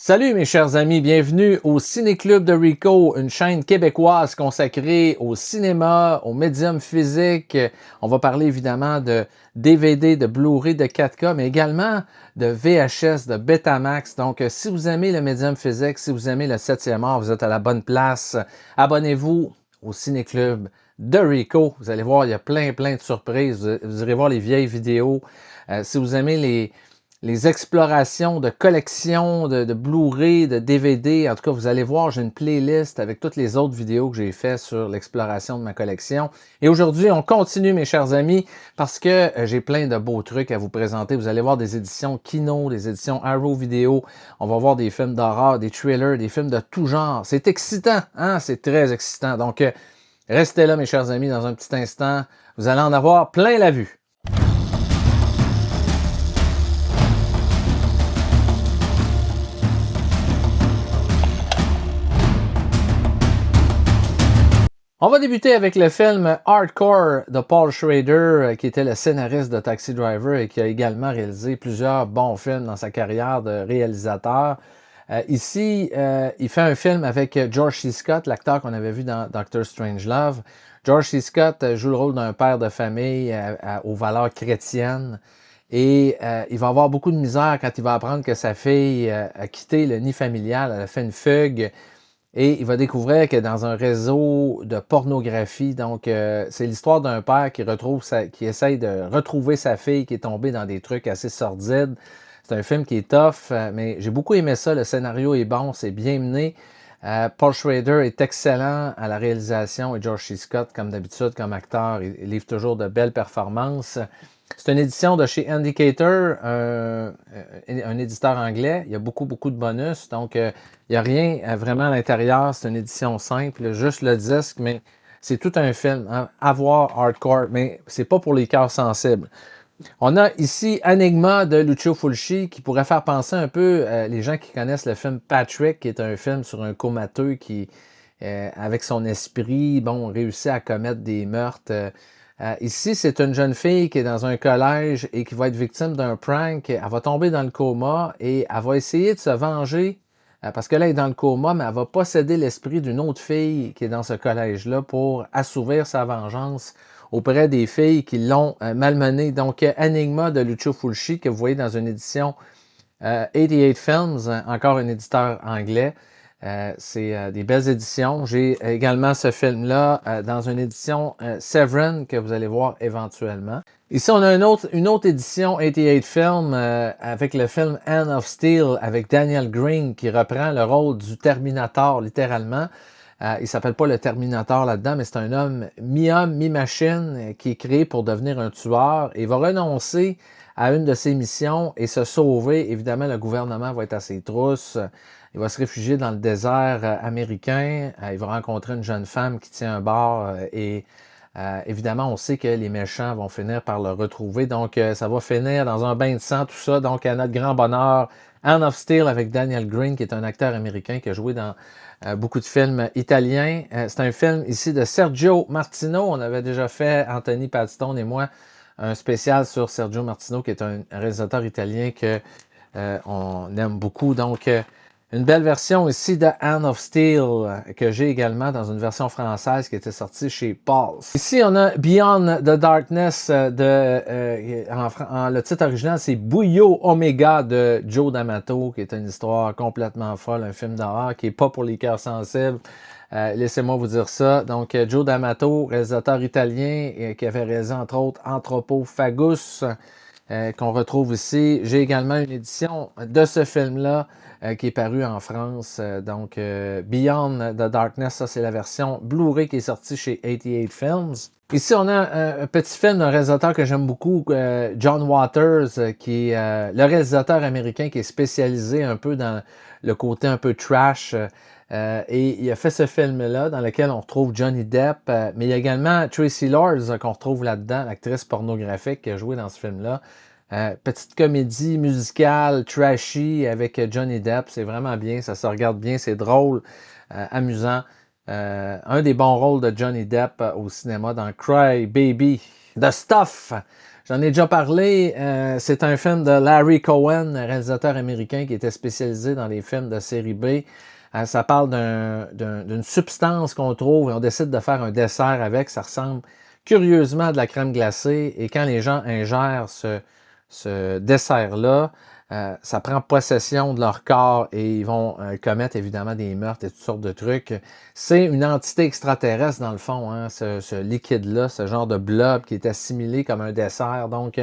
Salut mes chers amis, bienvenue au Ciné-Club de Rico, une chaîne québécoise consacrée au cinéma, au médium physique. On va parler évidemment de DVD, de Blu-ray, de 4K, mais également de VHS, de Betamax. Donc, si vous aimez le médium physique, si vous aimez le 7e art, vous êtes à la bonne place. Abonnez-vous au Ciné-Club de Rico. Vous allez voir, il y a plein de surprises. Vous irez voir les vieilles vidéos. Si vous aimez les explorations de collections de Blu-ray, de DVD. En tout cas, vous allez voir, j'ai une playlist avec toutes les autres vidéos que j'ai faites sur l'exploration de ma collection. Et aujourd'hui, on continue, mes chers amis, parce que j'ai plein de beaux trucs à vous présenter. Vous allez voir des éditions Kino, des éditions Arrow Video. On va voir des films d'horreur, des thrillers, des films de tout genre. C'est excitant, hein? C'est très excitant. Donc, restez là, mes chers amis, dans un petit instant. Vous allez en avoir plein la vue. On va débuter avec le film Hardcore de Paul Schrader, qui était le scénariste de Taxi Driver et qui a également réalisé plusieurs bons films dans sa carrière de réalisateur. Ici, il fait un film avec George C. Scott, l'acteur qu'on avait vu dans Doctor Strangelove. George C. Scott joue le rôle d'un père de famille aux valeurs chrétiennes. Et il va avoir beaucoup de misère quand il va apprendre que sa fille a quitté le nid familial, elle a fait une fugue. Et il va découvrir que dans un réseau de pornographie, donc c'est l'histoire d'un père qui essaye de retrouver sa fille qui est tombée dans des trucs assez sordides. C'est un film qui est tough, mais j'ai beaucoup aimé ça. Le scénario est bon, c'est bien mené. Paul Schrader est excellent à la réalisation et George C. Scott, comme d'habitude, comme acteur, il livre toujours de belles performances. C'est une édition de chez Indicator, un éditeur anglais. Il y a beaucoup de bonus. Donc, il n'y a rien vraiment à l'intérieur. C'est une édition simple, juste le disque, mais c'est tout un film. Hein, à voir hardcore, mais c'est pas pour les cœurs sensibles. On a ici Enigma de Lucio Fulci qui pourrait faire penser un peu les gens qui connaissent le film Patrick, qui est un film sur un comateux qui, avec son esprit, bon, réussit à commettre des meurtres. Ici, c'est une jeune fille qui est dans un collège et qui va être victime d'un prank. Elle va tomber dans le coma et elle va essayer de se venger parce que là, elle est dans le coma, mais elle va posséder l'esprit d'une autre fille qui est dans ce collège-là pour assouvir sa vengeance auprès des filles qui l'ont malmenée. Donc, Enigma de Lucio Fulci, que vous voyez dans une édition 88 Films, encore un éditeur anglais. C'est des belles éditions. J'ai également ce film-là dans une édition Severin que vous allez voir éventuellement. Ici, on a une autre édition 88 Film avec le film Hand of Steel avec Daniel Green qui reprend le rôle du Terminator littéralement. Il s'appelle pas le Terminator là-dedans, mais c'est un homme, mi-machine, qui est créé pour devenir un tueur et va renoncer à une de ses missions et se sauver. Évidemment, le gouvernement va être à ses trousses. Il va se réfugier dans le désert américain. Il va rencontrer une jeune femme qui tient un bar et évidemment, on sait que les méchants vont finir par le retrouver. Donc, ça va finir dans un bain de sang, tout ça. Donc, à notre grand bonheur, Hand of Steel avec Daniel Green, qui est un acteur américain qui a joué dans beaucoup de films italiens. C'est un film ici de Sergio Martino. On avait déjà fait, Anthony Paddstone et moi, un spécial sur Sergio Martino, qui est un réalisateur italien que on aime beaucoup. Donc, une belle version ici de Hand of Steel que j'ai également dans une version française qui était sortie chez Pulse. Ici, on a Beyond the Darkness le titre original, c'est Bouillot Omega de Joe D'Amato, qui est une histoire complètement folle, un film d'horreur qui est pas pour les cœurs sensibles. Laissez-moi vous dire ça. Donc, Joe D'Amato, réalisateur italien qui avait réalisé entre autres Anthropophagus, qu'on retrouve ici. J'ai également une édition de ce film-là qui est paru en France. Donc, Beyond the Darkness, ça c'est la version Blu-ray qui est sortie chez 88 Films. Ici, on a un petit film d'un réalisateur que j'aime beaucoup, John Waters, qui est le réalisateur américain qui est spécialisé un peu dans le côté un peu trash. Et il a fait ce film-là dans lequel on retrouve Johnny Depp, mais il y a également Tracy Lords qu'on retrouve là-dedans, l'actrice pornographique qui a joué dans ce film-là. Petite comédie musicale, trashy avec Johnny Depp, c'est vraiment bien, ça se regarde bien, c'est drôle, amusant. Un des bons rôles de Johnny Depp au cinéma dans Cry Baby. The Stuff! J'en ai déjà parlé. C'est un film de Larry Cohen, un réalisateur américain qui était spécialisé dans les films de série B. Ça parle d'une substance qu'on trouve et on décide de faire un dessert avec. Ça ressemble curieusement à de la crème glacée. Et quand les gens ingèrent ce dessert-là, ça prend possession de leur corps et ils vont commettre évidemment des meurtres et toutes sortes de trucs. C'est une entité extraterrestre dans le fond, hein, ce liquide-là, ce genre de blob qui est assimilé comme un dessert. Donc,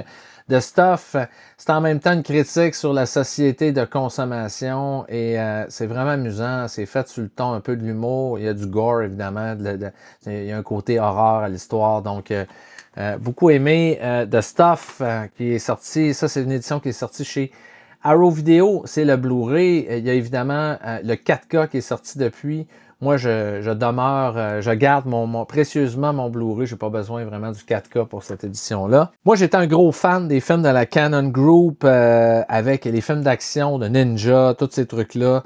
The Stuff, c'est en même temps une critique sur la société de consommation et c'est vraiment amusant. C'est fait sur le ton un peu de l'humour. Il y a du gore évidemment, il y a un côté horreur à l'histoire. Donc, beaucoup aimé The Stuff qui est sorti. Ça, c'est une édition qui est sortie chez Arrow Video, c'est le Blu-ray. Il y a évidemment le 4K qui est sorti depuis. Moi, je demeure, je garde précieusement mon Blu-ray. J'ai pas besoin vraiment du 4K pour cette édition-là. Moi, j'étais un gros fan des films de la Canon Group avec les films d'action, de ninja, tous ces trucs-là.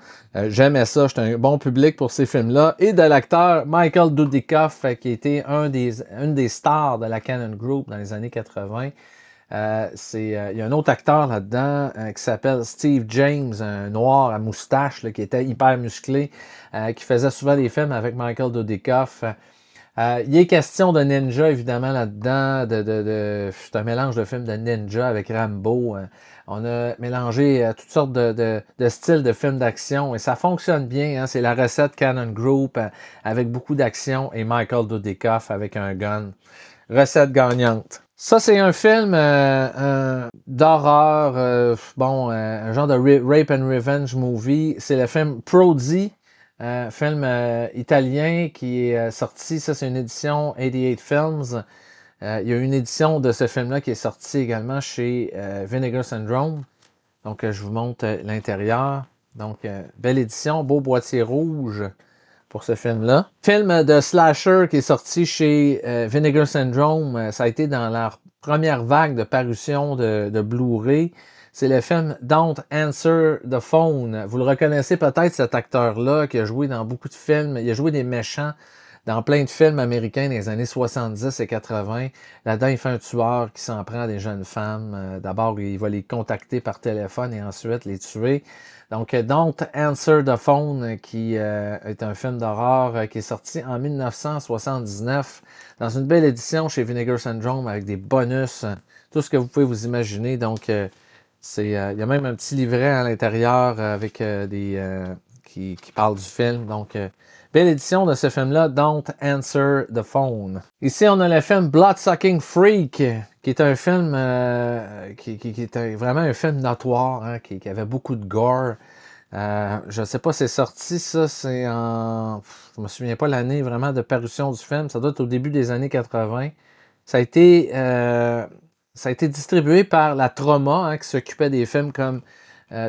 J'aimais ça. J'étais un bon public pour ces films-là. Et de l'acteur Michael Dudikoff, qui était une des stars de la Canon Group dans les années 80. Il y a un autre acteur là-dedans qui s'appelle Steve James, un noir à moustache là, qui était hyper musclé, qui faisait souvent des films avec Michael Dudikoff. Il est question de ninja, évidemment, là-dedans. C'est un mélange de films de ninja avec Rambo. On a mélangé toutes sortes de styles de films d'action et ça fonctionne bien. Hein. C'est la recette Canon Group avec beaucoup d'action et Michael Dudikoff avec un gun. Recette gagnante. Ça, c'est un film d'horreur, un genre de rape and revenge movie. C'est le film Prodigy, film italien qui est sorti. Ça, c'est une édition 88 Films. Il y a une édition de ce film-là qui est sortie également chez Vinegar Syndrome. Donc, je vous montre l'intérieur. Donc, belle édition, beau boîtier rouge pour ce film-là. Film de slasher qui est sorti chez Vinegar Syndrome. Ça a été dans leur première vague de parution de Blu-ray. C'est le film Don't Answer the Phone. Vous le reconnaissez peut-être, cet acteur-là, qui a joué dans beaucoup de films. Il a joué des méchants dans plein de films américains des années 70 et 80. Là-dedans, il fait un tueur qui s'en prend à des jeunes femmes. D'abord, il va les contacter par téléphone et ensuite les tuer. Donc, Don't Answer the Phone, qui est un film d'horreur qui est sorti en 1979 dans une belle édition chez Vinegar Syndrome avec des bonus, tout ce que vous pouvez vous imaginer. Donc, il y a même un petit livret à l'intérieur avec qui parle du film. Donc, belle édition de ce film-là, Don't Answer the Phone. Ici, on a le film Bloodsucking Freak, qui est un film qui est vraiment un film notoire, hein, qui avait beaucoup de gore. Je ne sais pas, c'est sorti, ça, c'est en... Je me souviens pas l'année vraiment de parution du film. Ça doit être au début des années 80. Ça a été distribué par la Troma, hein, qui s'occupait des films comme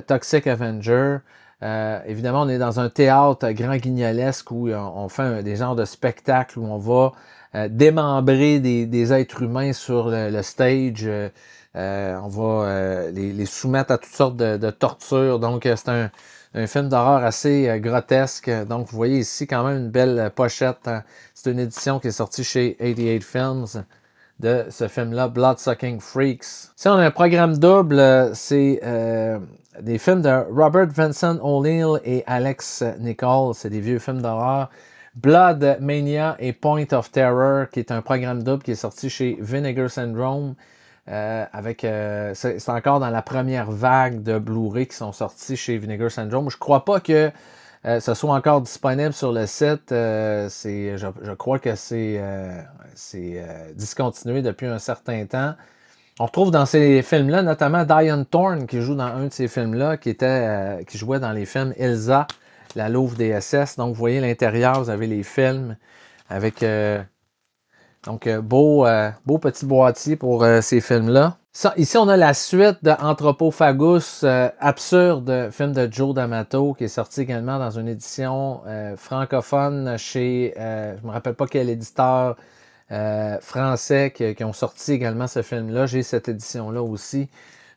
Toxic Avenger. Évidemment, on est dans un théâtre grand guignolesque où on fait des genres de spectacles où on va démembrer des êtres humains sur le stage. On va les soumettre à toutes sortes de tortures. Donc, c'est un film d'horreur assez grotesque. Donc, vous voyez ici quand même une belle pochette. Hein. C'est une édition qui est sortie chez 88 Films de ce film-là, Bloodsucking Freaks. Si on a un programme double, c'est des films de Robert Vincent O'Neill et Alex Nichols. C'est des vieux films d'horreur. Blood Mania et Point of Terror, qui est un programme double qui est sorti chez Vinegar Syndrome. C'est encore dans la première vague de Blu-ray qui sont sortis chez Vinegar Syndrome. Je crois pas que ce soit encore disponible sur le site. Je crois que c'est discontinué depuis un certain temps. On retrouve dans ces films-là notamment Diane Thorne qui joue dans un de ces films-là, qui jouait dans les films Elsa, la Louve des SS. Donc, vous voyez l'intérieur, vous avez les films avec beau petit boîtier pour ces films-là. Ici, on a la suite de Anthropophagus, absurde, film de Joe D'Amato, qui est sorti également dans une édition francophone chez, je me rappelle pas quel éditeur français qui ont sorti également ce film-là. J'ai cette édition-là aussi.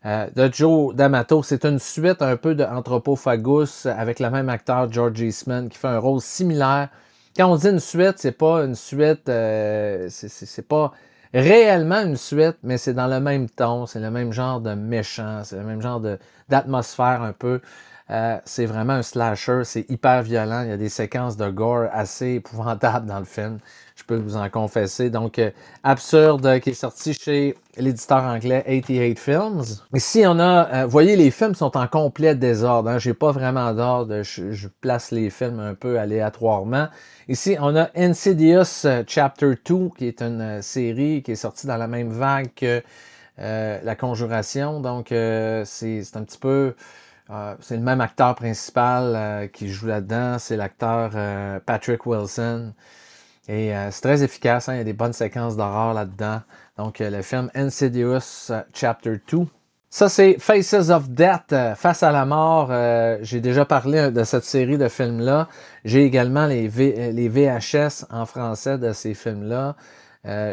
De Joe D'Amato, c'est une suite un peu de Anthropophagus avec le même acteur, George Eastman, qui fait un rôle similaire. Quand on dit une suite, c'est pas une suite, c'est pas réellement une suite, mais c'est dans le même ton, c'est le même genre de méchant, c'est le même genre d'atmosphère un peu. C'est vraiment un slasher, c'est hyper violent, il y a des séquences de gore assez épouvantables dans le film, je peux vous en confesser. Donc, Absurde, qui est sorti chez l'éditeur anglais 88 Films. Ici, on a, vous voyez, les films sont en complet désordre, hein, j'ai pas vraiment d'ordre, je place les films un peu aléatoirement. Ici, on a Insidious Chapter 2, qui est une série qui est sortie dans la même vague que La Conjuration. Donc, c'est un petit peu... c'est le même acteur principal qui joue là-dedans. C'est l'acteur Patrick Wilson. Et c'est très efficace. Hein? Il y a des bonnes séquences d'horreur là-dedans. Donc, le film Insidious Chapter 2. Ça, c'est Faces of Death, Face à la mort. J'ai déjà parlé de cette série de films-là. J'ai également les VHS en français de ces films-là.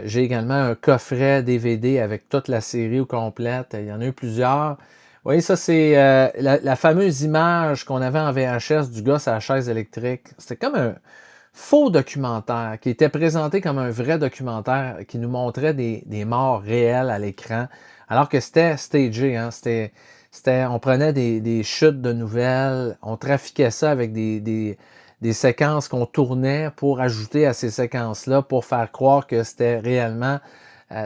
J'ai également un coffret DVD avec toute la série au complète. Il y en a eu plusieurs. Vous voyez, ça, c'est la fameuse image qu'on avait en VHS du gars sur la chaise électrique. C'était comme un faux documentaire qui était présenté comme un vrai documentaire qui nous montrait des morts réelles à l'écran. Alors que c'était stagé, hein? On prenait des chutes de nouvelles, on trafiquait ça avec des séquences qu'on tournait pour ajouter à ces séquences-là pour faire croire que c'était réellement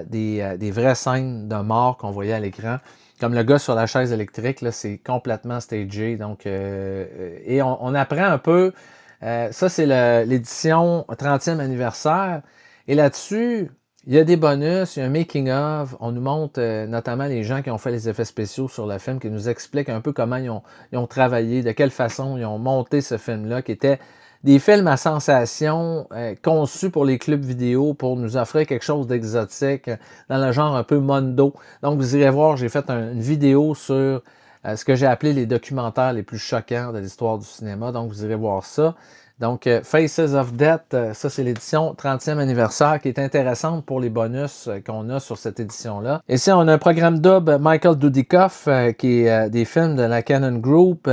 des vraies scènes de mort qu'on voyait à l'écran. Comme le gars sur la chaise électrique, là, c'est complètement stagé. Donc, et on apprend un peu. Ça, c'est l'édition 30e anniversaire. Et là-dessus, il y a des bonus, il y a un making-of. On nous montre notamment les gens qui ont fait les effets spéciaux sur le film, qui nous expliquent un peu comment ils ont travaillé, de quelle façon ils ont monté ce film-là, qui était des films à sensation conçus pour les clubs vidéo, pour nous offrir quelque chose d'exotique, dans le genre un peu mondo. Donc, vous irez voir, j'ai fait une vidéo sur ce que j'ai appelé les documentaires les plus choquants de l'histoire du cinéma. Donc, vous irez voir ça. Donc, Faces of Death, ça c'est l'édition 30e anniversaire qui est intéressante pour les bonus qu'on a sur cette édition-là. Ici, on a un programme double Michael Dudikoff qui est des films de la Canon Group.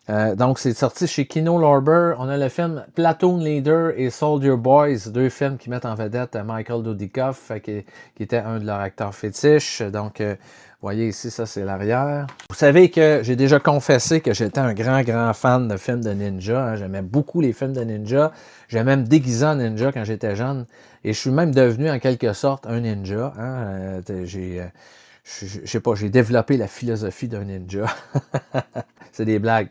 Donc, c'est sorti chez Kino Lorber. On a le film Platoon Leader et Soldier Boys, deux films qui mettent en vedette Michael Dudikoff, qui était un de leurs acteurs fétiches. Donc, vous voyez ici, ça c'est l'arrière. Vous savez que j'ai déjà confessé que j'étais un grand fan de films de ninja. Hein. J'aimais beaucoup les films de ninja. J'aimais me déguiser en ninja quand j'étais jeune. Et je suis même devenu en quelque sorte un ninja. Hein. Je sais pas, j'ai développé la philosophie d'un ninja. C'est des blagues.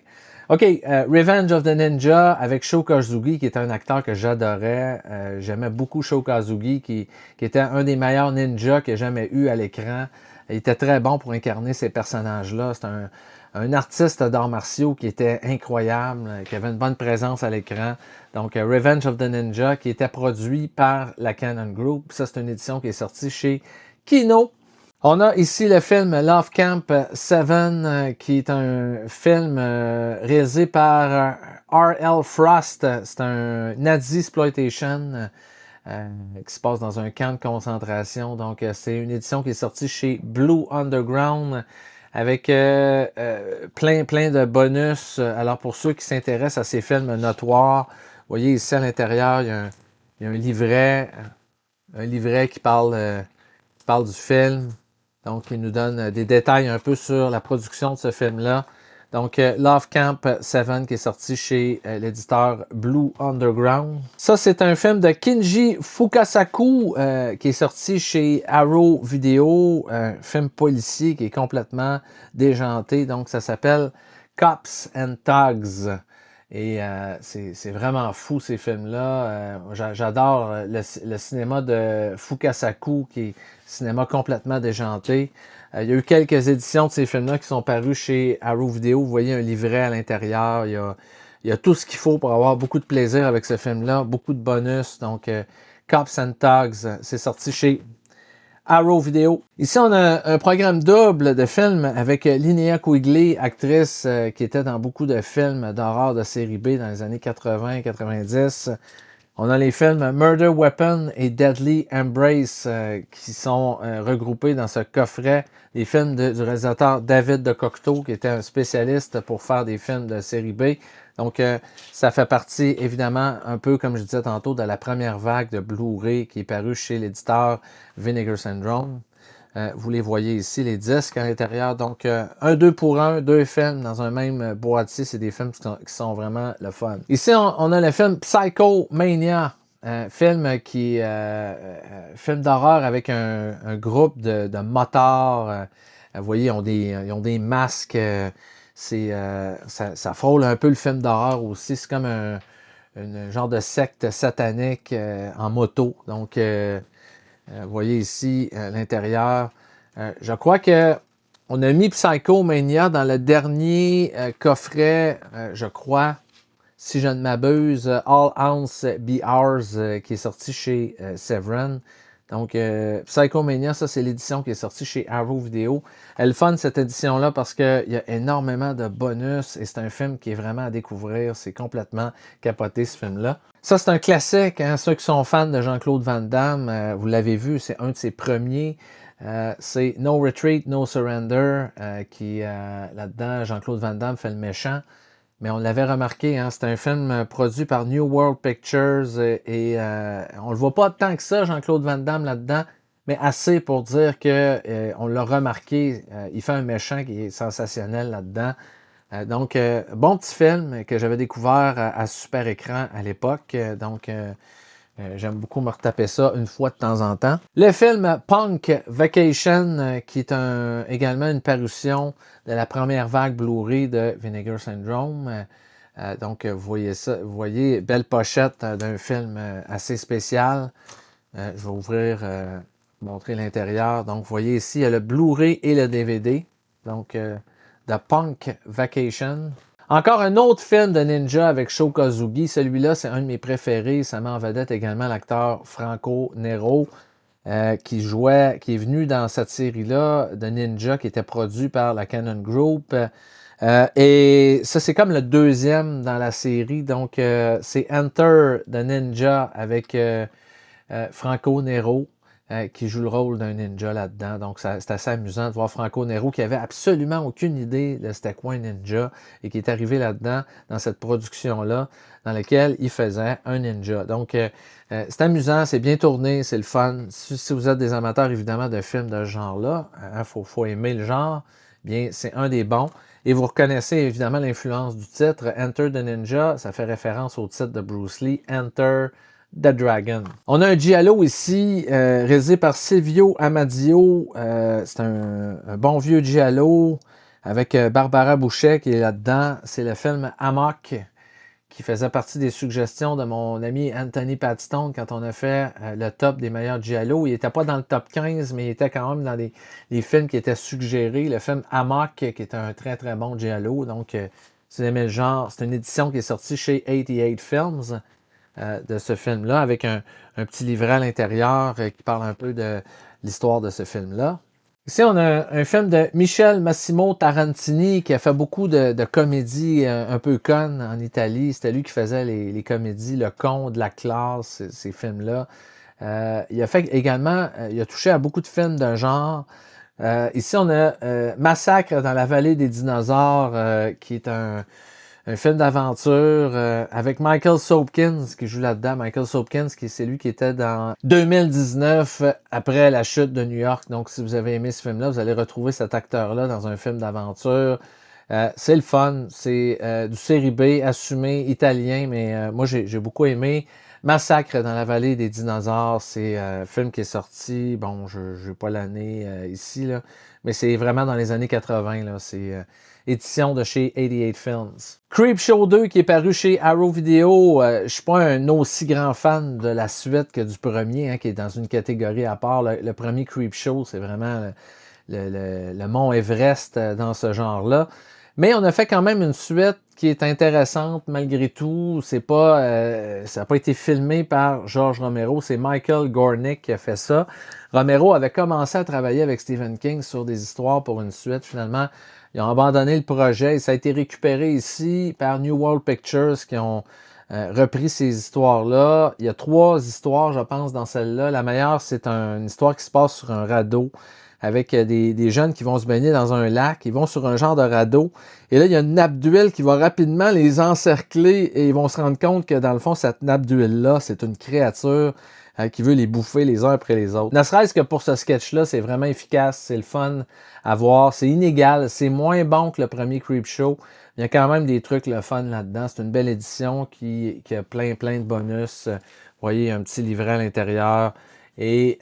OK, Revenge of the Ninja avec Sho Kosugi, qui est un acteur que j'adorais. J'aimais beaucoup Sho Kosugi, qui était un des meilleurs ninjas que j'ai jamais eu à l'écran. Il était très bon pour incarner ces personnages-là. C'est un artiste d'arts martiaux qui était incroyable, qui avait une bonne présence à l'écran. Donc, Revenge of the Ninja, qui était produit par la Canon Group. Ça, c'est une édition qui est sortie chez Kino. On a ici le film Love Camp 7, qui est un film réalisé par R.L. Frost. C'est un Nazi exploitation qui se passe dans un camp de concentration. Donc, c'est une édition qui est sortie chez Blue Underground avec plein de bonus. Alors, pour ceux qui s'intéressent à ces films notoires, vous voyez ici à l'intérieur, il y a un livret qui parle du film. Donc, il nous donne des détails un peu sur la production de ce film-là. Donc, Love Camp 7 qui est sorti chez l'éditeur Blue Underground. Ça, c'est un film de Kinji Fukasaku qui est sorti chez Arrow Video. Un film policier qui est complètement déjanté. Donc, ça s'appelle Cops and Thugs. Et c'est vraiment fou ces films-là. J'adore le cinéma de Fukasaku, qui est cinéma complètement déjanté. Il y a eu quelques éditions de ces films-là qui sont parus chez Arrow Video. Vous voyez un livret à l'intérieur. Il y a tout ce qu'il faut pour avoir beaucoup de plaisir avec ce film-là. Beaucoup de bonus. Donc, Cops and Thugs, c'est sorti chez Arrow Video. Ici, on a un programme double de films avec Linnea Quigley, actrice qui était dans beaucoup de films d'horreur de série B dans les années 80-90. On a les films Murder Weapon et Deadly Embrace qui sont regroupés dans ce coffret. Les films du réalisateur David de Cocteau, qui était un spécialiste pour faire des films de série B. Donc, ça fait partie, évidemment, un peu comme je disais tantôt, de la première vague de Blu-ray qui est parue chez l'éditeur Vinegar Syndrome. Vous les voyez ici, les disques à l'intérieur. Donc, un 2 pour 1, deux films dans un même boîtier. C'est des films qui sont vraiment le fun. Ici, on a le film Psycho Mania. Film film d'horreur avec un groupe de motards. Vous voyez, ils ont des masques. Ça frôle un peu le film d'horreur aussi. C'est comme un genre de secte satanique en moto. Donc, vous voyez ici l'intérieur. Je crois que on a mis Psycho Mania dans le dernier coffret, je crois, si je ne m'abuse, All Ounce Be Ours, qui est sorti chez Severin. Donc, Psycho Mania, ça, c'est l'édition qui est sortie chez Arrow Video. Elle est fun, cette édition-là, parce qu'il y a énormément de bonus et c'est un film qui est vraiment à découvrir. C'est complètement capoté, ce film-là. Ça, c'est un classique. Hein? Ceux qui sont fans de Jean-Claude Van Damme, vous l'avez vu, c'est un de ses premiers. C'est No Retreat, No Surrender, là-dedans, Jean-Claude Van Damme fait le méchant. Mais on l'avait remarqué, hein, c'est un film produit par New World Pictures et on le voit pas tant que ça, Jean-Claude Van Damme là-dedans, mais assez pour dire que on l'a remarqué. Il fait un méchant qui est sensationnel là-dedans. Donc, bon petit film que j'avais découvert à super écran à l'époque. J'aime beaucoup me retaper ça une fois de temps en temps. Le film Punk Vacation, qui est également une parution de la première vague Blu-ray de Vinegar Syndrome. Donc, vous voyez ça, vous voyez, belle pochette d'un film assez spécial. Je vais ouvrir, montrer l'intérieur. Donc, vous voyez ici, il y a le Blu-ray et le DVD. Donc, The Punk Vacation. Encore un autre film de ninja avec Sho Kosugi. Celui-là, c'est un de mes préférés. Ça met en vedette également l'acteur Franco Nero qui est venu dans cette série-là de ninja qui était produit par la Canon Group. Et ça, c'est comme le deuxième dans la série. Donc, c'est Enter the Ninja avec Franco Nero. Qui joue le rôle d'un ninja là-dedans. Donc, c'est assez amusant de voir Franco Nero qui avait absolument aucune idée de c'était quoi un ninja et qui est arrivé là-dedans, dans cette production-là, dans laquelle il faisait un ninja. Donc, c'est amusant, c'est bien tourné, c'est le fun. Si vous êtes des amateurs, évidemment, de films de ce genre-là, faut aimer le genre, bien, c'est un des bons. Et vous reconnaissez évidemment l'influence du titre. Enter the Ninja, ça fait référence au titre de Bruce Lee, Enter The Dragon. On a un giallo ici, réalisé par Silvio Amadio. C'est un bon vieux giallo avec Barbara Bouchet qui est là-dedans. C'est le film Amok qui faisait partie des suggestions de mon ami Anthony Pattistone quand on a fait le top des meilleurs giallo. Il n'était pas dans le top 15, mais il était quand même dans les films qui étaient suggérés. Le film Amok, qui est un très très bon giallo. Donc, si vous aimez le genre, c'est une édition qui est sortie chez 88 Films. De ce film-là, avec un petit livret à l'intérieur qui parle un peu de l'histoire de ce film-là. Ici, on a un film de Michel Massimo Tarantini qui a fait beaucoup de comédies un peu connes en Italie. C'était lui qui faisait les comédies, Le Comte, La Classe, ces films-là. Il a fait également, il a touché à beaucoup de films d'un genre. Ici, on a Massacre dans la vallée des dinosaures, qui est un film d'aventure avec Michael Sopkins qui joue là-dedans. Michael Sopkins, c'est lui qui était dans 2019 après la chute de New York. Donc, si vous avez aimé ce film-là, vous allez retrouver cet acteur-là dans un film d'aventure. C'est le fun. C'est du série B, assumé, italien, mais moi, j'ai beaucoup aimé. Massacre dans la vallée des dinosaures, c'est un film qui est sorti, bon, je n'ai pas l'année ici, là, mais c'est vraiment dans les années 80, là, c'est édition de chez 88 Films. Creepshow 2 qui est paru chez Arrow Video, je suis pas un aussi grand fan de la suite que du premier, hein, qui est dans une catégorie à part. Le premier Creepshow, c'est vraiment le mont Everest dans ce genre-là. Mais on a fait quand même une suite qui est intéressante malgré tout. Ça n'a pas été filmé par George Romero, c'est Michael Gornick qui a fait ça. Romero avait commencé à travailler avec Stephen King sur des histoires pour une suite. Finalement, ils ont abandonné le projet et ça a été récupéré ici par New World Pictures qui ont repris ces histoires-là. Il y a 3 histoires, je pense, dans celle-là. La meilleure, c'est une histoire qui se passe sur un radeau avec des jeunes qui vont se baigner dans un lac. Ils vont sur un genre de radeau. Et là, il y a une nappe d'huile qui va rapidement les encercler et ils vont se rendre compte que, dans le fond, cette nappe d'huile-là, c'est une créature qui veut les bouffer les uns après les autres. Ne serait-ce que pour ce sketch-là, c'est vraiment efficace, c'est le fun à voir, c'est inégal, c'est moins bon que le premier Creepshow. Il y a quand même des trucs le fun là-dedans. C'est une belle édition qui a plein de bonus. Vous voyez, il y a un petit livret à l'intérieur. Et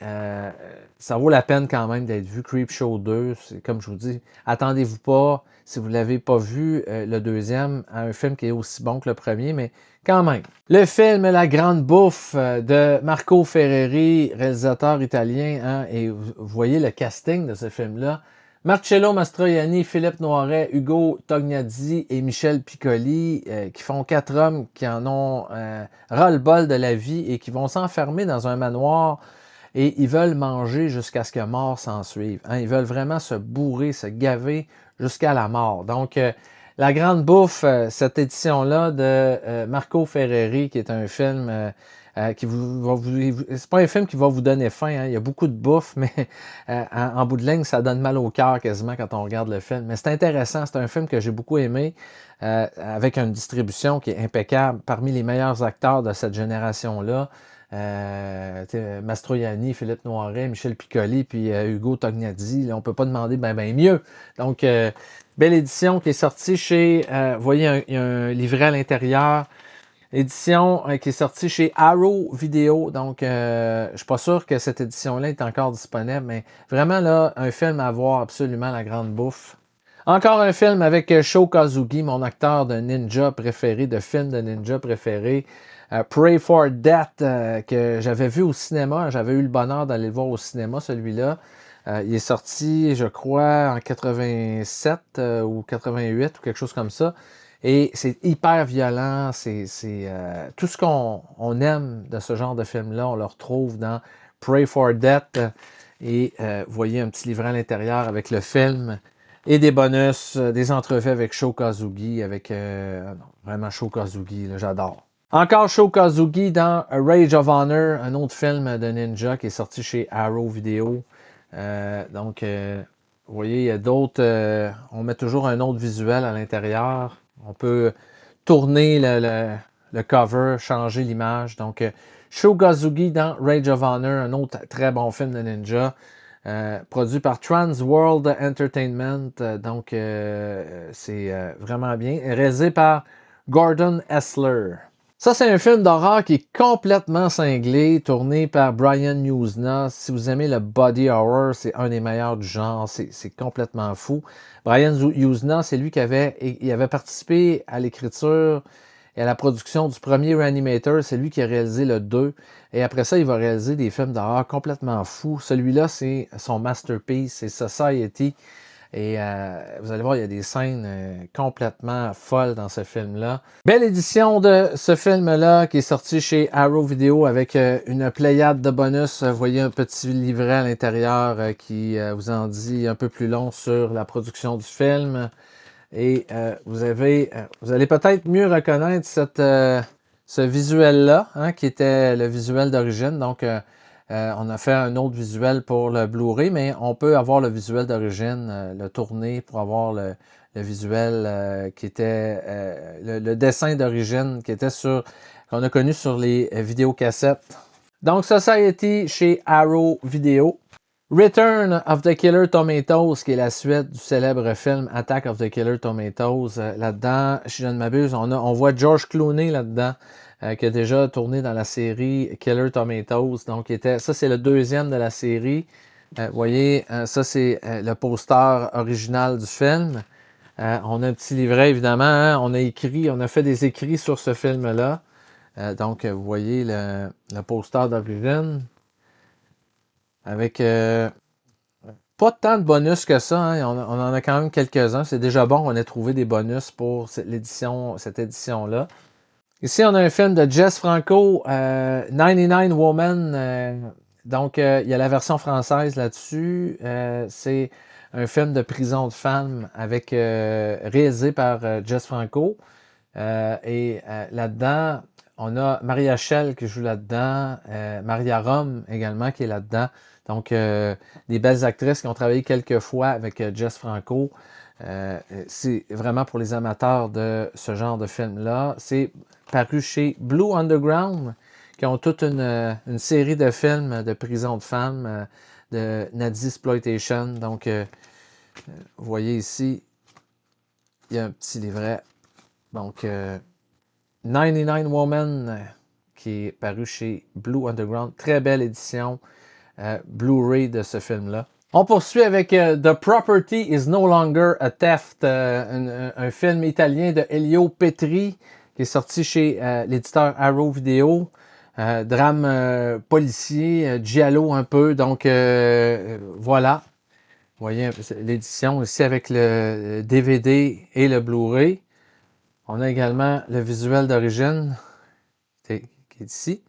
ça vaut la peine quand même d'être vu. Creepshow 2, c'est comme je vous dis, attendez-vous pas, si vous ne l'avez pas vu, le deuxième, à un film qui est aussi bon que le premier, mais quand même. Le film La Grande Bouffe de Marco Ferreri, réalisateur italien, hein, et vous voyez le casting de ce film-là. Marcello Mastroianni, Philippe Noiret, Ugo Tognazzi et Michel Piccoli, qui font 4 hommes qui en ont ras-le-bol de la vie et qui vont s'enfermer dans un manoir et ils veulent manger jusqu'à ce que mort s'en suive. Hein? Ils veulent vraiment se bourrer, se gaver jusqu'à la mort. Donc, La Grande Bouffe, cette édition-là de Marco Ferreri, qui est un film qui c'est pas un film qui va vous donner faim. Hein? Il y a beaucoup de bouffe, mais en bout de ligne, ça donne mal au cœur quasiment quand on regarde le film. Mais c'est intéressant. C'est un film que j'ai beaucoup aimé, avec une distribution qui est impeccable, parmi les meilleurs acteurs de cette génération-là. Mastroianni, Philippe Noiret, Michel Piccoli, puis Ugo Tognazzi, là, on peut pas demander ben mieux. Donc, belle édition qui est sortie chez, vous voyez, il y a un livret à l'intérieur. Édition qui est sortie chez Arrow Video. Donc, je suis pas sûr que cette édition-là est encore disponible, mais vraiment là, un film à voir absolument, La Grande Bouffe. Encore un film avec Sho Kazuki, mon acteur de ninja préféré, de film de ninja préféré. Pray for Death, que j'avais vu au cinéma. J'avais eu le bonheur d'aller le voir au cinéma, celui-là. Il est sorti, je crois, en 87 ou 88 ou quelque chose comme ça. Et c'est hyper violent. C'est tout ce qu'on aime de ce genre de film-là, on le retrouve dans Pray for Death. Et vous voyez un petit livret à l'intérieur avec le film et des bonus, des entrevues avec Sho Kazuki, avec vraiment Sho Kazuki, j'adore. Encore Sho Kazuki dans Rage of Honor, un autre film de ninja qui est sorti chez Arrow Video. Donc, vous voyez, il y a d'autres. On met toujours un autre visuel à l'intérieur. On peut tourner le cover, changer l'image. Donc, Sho Kazuki dans Rage of Honor, un autre très bon film de ninja. Produit par Trans World Entertainment. Donc, c'est vraiment bien. Réalisé par Gordon Esler. Ça, c'est un film d'horreur qui est complètement cinglé, tourné par Brian Yuzna. Si vous aimez le body horror, c'est un des meilleurs du genre. C'est complètement fou. Brian Yuzna, c'est lui qui avait participé à l'écriture et à la production du premier Reanimator. C'est lui qui a réalisé le 2. Et après ça, il va réaliser des films d'horreur complètement fous. Celui-là, c'est son masterpiece, c'est Society. Et vous allez voir, il y a des scènes complètement folles dans ce film-là. Belle édition de ce film-là qui est sorti chez Arrow Video avec une pléiade de bonus. Vous voyez un petit livret à l'intérieur qui vous en dit un peu plus long sur la production du film. Et vous allez peut-être mieux reconnaître ce visuel-là, hein, qui était le visuel d'origine. Donc, on a fait un autre visuel pour le Blu-ray, mais on peut avoir le visuel d'origine, le tourner pour avoir le visuel qui était le dessin d'origine qui était qu'on a connu sur les vidéocassettes. Donc, Society chez Arrow Video. Return of the Killer Tomatoes, qui est la suite du célèbre film Attack of the Killer Tomatoes. Là-dedans, si je ne m'abuse, on voit George Clooney là-dedans, qui a déjà tourné dans la série Killer Tomatoes. Donc, ça, c'est le deuxième de la série. Vous voyez, ça, c'est le poster original du film. On a un petit livret, évidemment. Hein, on a fait des écrits sur ce film-là. Donc, vous voyez le poster d'origine. Avec pas tant de bonus que ça. Hein. On en a quand même quelques-uns. C'est déjà bon qu'on ait trouvé des bonus pour cette édition-là. Ici, on a un film de Jess Franco, 99 Women. Donc, il y a la version française là-dessus. C'est un film de prison de femmes réalisé par Jess Franco. Là-dedans, on a Maria Schell qui joue là-dedans, Maria Rome également qui est là-dedans. Donc, des belles actrices qui ont travaillé quelques fois avec Jess Franco. C'est vraiment pour les amateurs de ce genre de film-là. C'est paru chez Blue Underground, qui ont toute une série de films de prison de femmes, de Nadie-exploitation. Donc, vous voyez ici, il y a un petit livret. Donc, 99 Women, qui est paru chez Blue Underground. Très belle édition Blu-ray de ce film-là. On poursuit avec The Property is No Longer a Theft, un film italien de Elio Petri, qui est sorti chez l'éditeur Arrow Video. Drame policier, giallo un peu. Donc, voilà. Vous voyez l'édition ici avec le DVD et le Blu-ray. On a également le visuel d'origine qui est ici.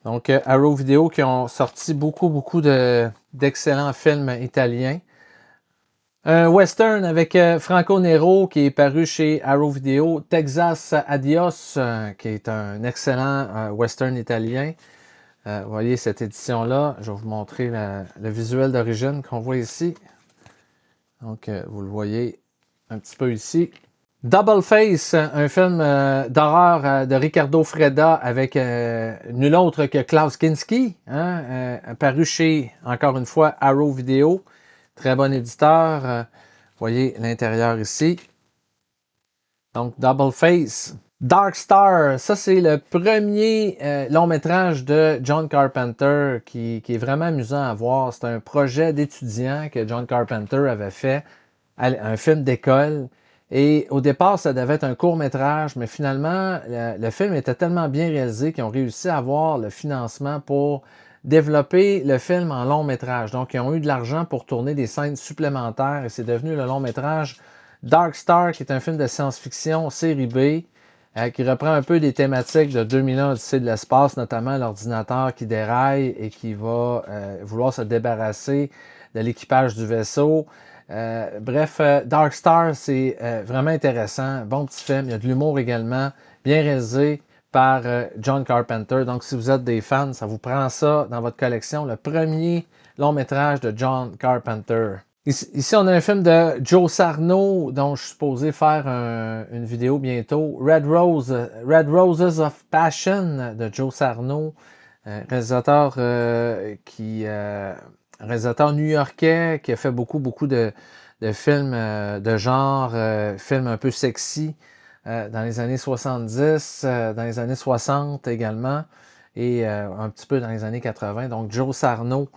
Donc, Arrow Video qui ont sorti beaucoup d'excellents films italiens. Un western avec Franco Nero qui est paru chez Arrow Video. Texas Adios, qui est un excellent western italien. Vous voyez cette édition-là. Je vais vous montrer le visuel d'origine qu'on voit ici. Donc, vous le voyez un petit peu ici. Double Face, un film d'horreur de Riccardo Freda avec nul autre que Klaus Kinski, paru chez, encore une fois, Arrow Video. Très bon éditeur. Vous voyez l'intérieur ici. Donc, Double Face. Dark Star, ça c'est le premier long métrage de John Carpenter qui est vraiment amusant à voir. C'est un projet d'étudiant que John Carpenter avait fait, un film d'école. Et au départ, ça devait être un court-métrage, mais finalement, le film était tellement bien réalisé qu'ils ont réussi à avoir le financement pour développer le film en long-métrage. Donc, ils ont eu de l'argent pour tourner des scènes supplémentaires et c'est devenu le long-métrage Dark Star, qui est un film de science-fiction série B, qui reprend un peu des thématiques de 2001 Odyssée de l'espace, notamment l'ordinateur qui déraille et qui va vouloir se débarrasser de l'équipage du vaisseau. Bref, Dark Star, c'est vraiment intéressant. Bon petit film. Il y a de l'humour également. Bien réalisé par John Carpenter. Donc, si vous êtes des fans, ça vous prend ça dans votre collection. Le premier long métrage de John Carpenter. Ici, on a un film de Joe Sarno, dont je suis supposé faire une vidéo bientôt. Red Roses of Passion de Joe Sarno. Réalisateur réalisateur new-yorkais qui a fait beaucoup de films de genre, films un peu sexy dans les années 70, dans les années 60 également, et un petit peu dans les années 80. Donc Joe Sarno,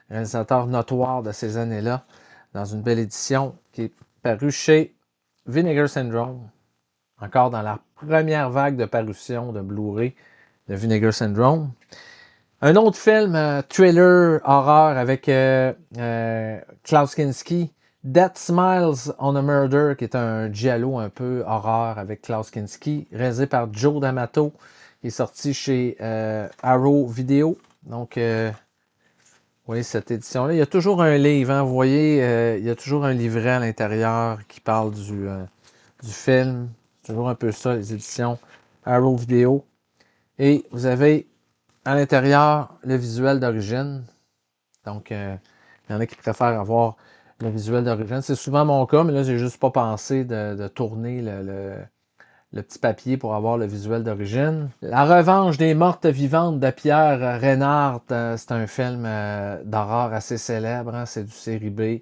réalisateur notoire de ces années-là, dans une belle édition qui est parue chez Vinegar Syndrome, encore dans la première vague de parution de Blu-ray de Vinegar Syndrome. Un autre film, thriller, horreur avec Klaus Kinski, Death Smiles on a Murder, qui est un giallo un peu horreur avec Klaus Kinski, réalisé par Joe D'Amato, qui est sorti chez Arrow Video. Donc, vous voyez cette édition-là. Il y a toujours un livre, hein, vous voyez, il y a toujours un livret à l'intérieur qui parle du film. C'est toujours un peu ça, les éditions Arrow Video. Et vous avez à l'intérieur, le visuel d'origine. Donc, il y en a qui préfèrent avoir le visuel d'origine. C'est souvent mon cas, mais là, j'ai juste pas pensé de tourner le petit papier pour avoir le visuel d'origine. La revanche des mortes vivantes de Pierre Reynard, c'est un film d'horreur assez célèbre. Hein, c'est du série B.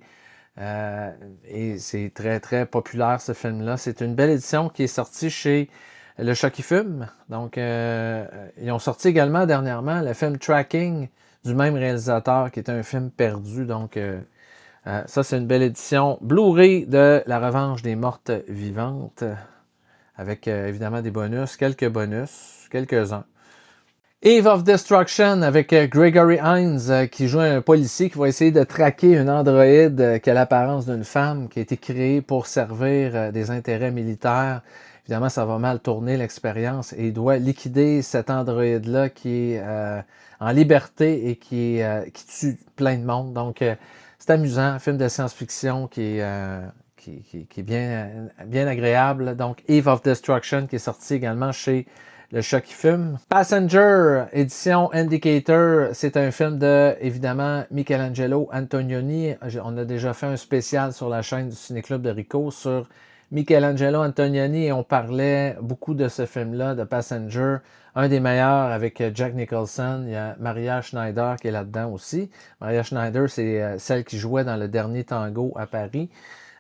Et c'est très populaire, ce film-là. C'est une belle édition qui est sortie chez Le Chat qui fume. Donc, ils ont sorti également dernièrement le film Tracking du même réalisateur, qui est un film perdu. Donc, ça, c'est une belle édition Blu-ray de La Revanche des mortes vivantes, avec évidemment des bonus, quelques-uns. Eve of Destruction avec Gregory Hines qui joue un policier qui va essayer de traquer une androïde qui a l'apparence d'une femme qui a été créée pour servir des intérêts militaires. Évidemment, ça va mal tourner l'expérience et il doit liquider cet androïde-là qui est en liberté et qui tue plein de monde. Donc, c'est amusant, un film de science-fiction qui qui est bien agréable. Donc, Eve of Destruction, qui est sorti également chez Le Chat qui fume. Passenger, édition Indicator, c'est un film de, évidemment, Michelangelo Antonioni. On a déjà fait un spécial sur la chaîne du Ciné-Club de Rico sur Michelangelo Antonioni et on parlait beaucoup de ce film-là, de Passenger, un des meilleurs avec Jack Nicholson. Il y a Maria Schneider qui est là-dedans aussi. Maria Schneider, c'est celle qui jouait dans Le Dernier Tango à Paris.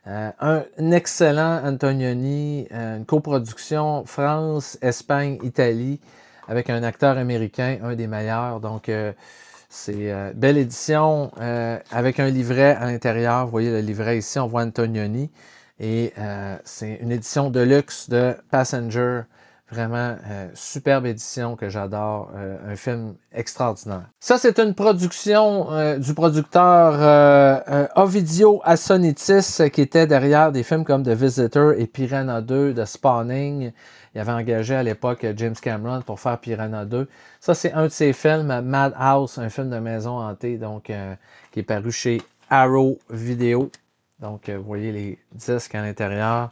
Un excellent Antonioni, une coproduction France, Espagne, Italie, avec un acteur américain, un des meilleurs. Donc, c'est belle édition avec un livret à l'intérieur. Vous voyez le livret ici, on voit Antonioni. Et c'est une édition de luxe de Passenger. Vraiment, superbe édition que j'adore. Un film extraordinaire. Ça, c'est une production du producteur Ovidio Assonitis qui était derrière des films comme The Visitor et Piranha 2 de Spawning. Il avait engagé à l'époque James Cameron pour faire Piranha 2. Ça, c'est un de ses films, Madhouse, un film de maison hantée, donc qui est paru chez Arrow Video. Donc, vous voyez les disques à l'intérieur.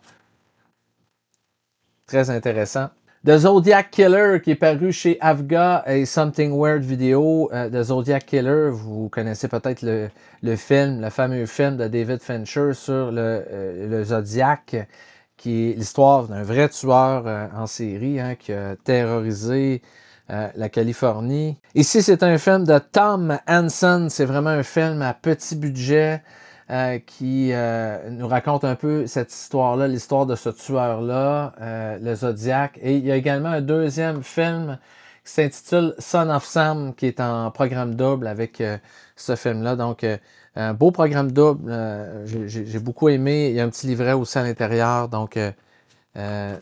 Très intéressant. The Zodiac Killer, qui est paru chez Avga et Something Weird Video. The Zodiac Killer, vous connaissez peut-être le film, le fameux film de David Fincher sur le Zodiac, qui est l'histoire d'un vrai tueur en série qui a terrorisé la Californie. Ici, c'est un film de Tom Hansen. C'est vraiment un film à petit budget qui nous raconte un peu cette histoire-là, l'histoire de ce tueur-là, le Zodiac. Et il y a également un deuxième film qui s'intitule Son of Sam, qui est en programme double avec ce film-là. Donc, un beau programme double. J'ai beaucoup aimé. Il y a un petit livret aussi à l'intérieur. Donc,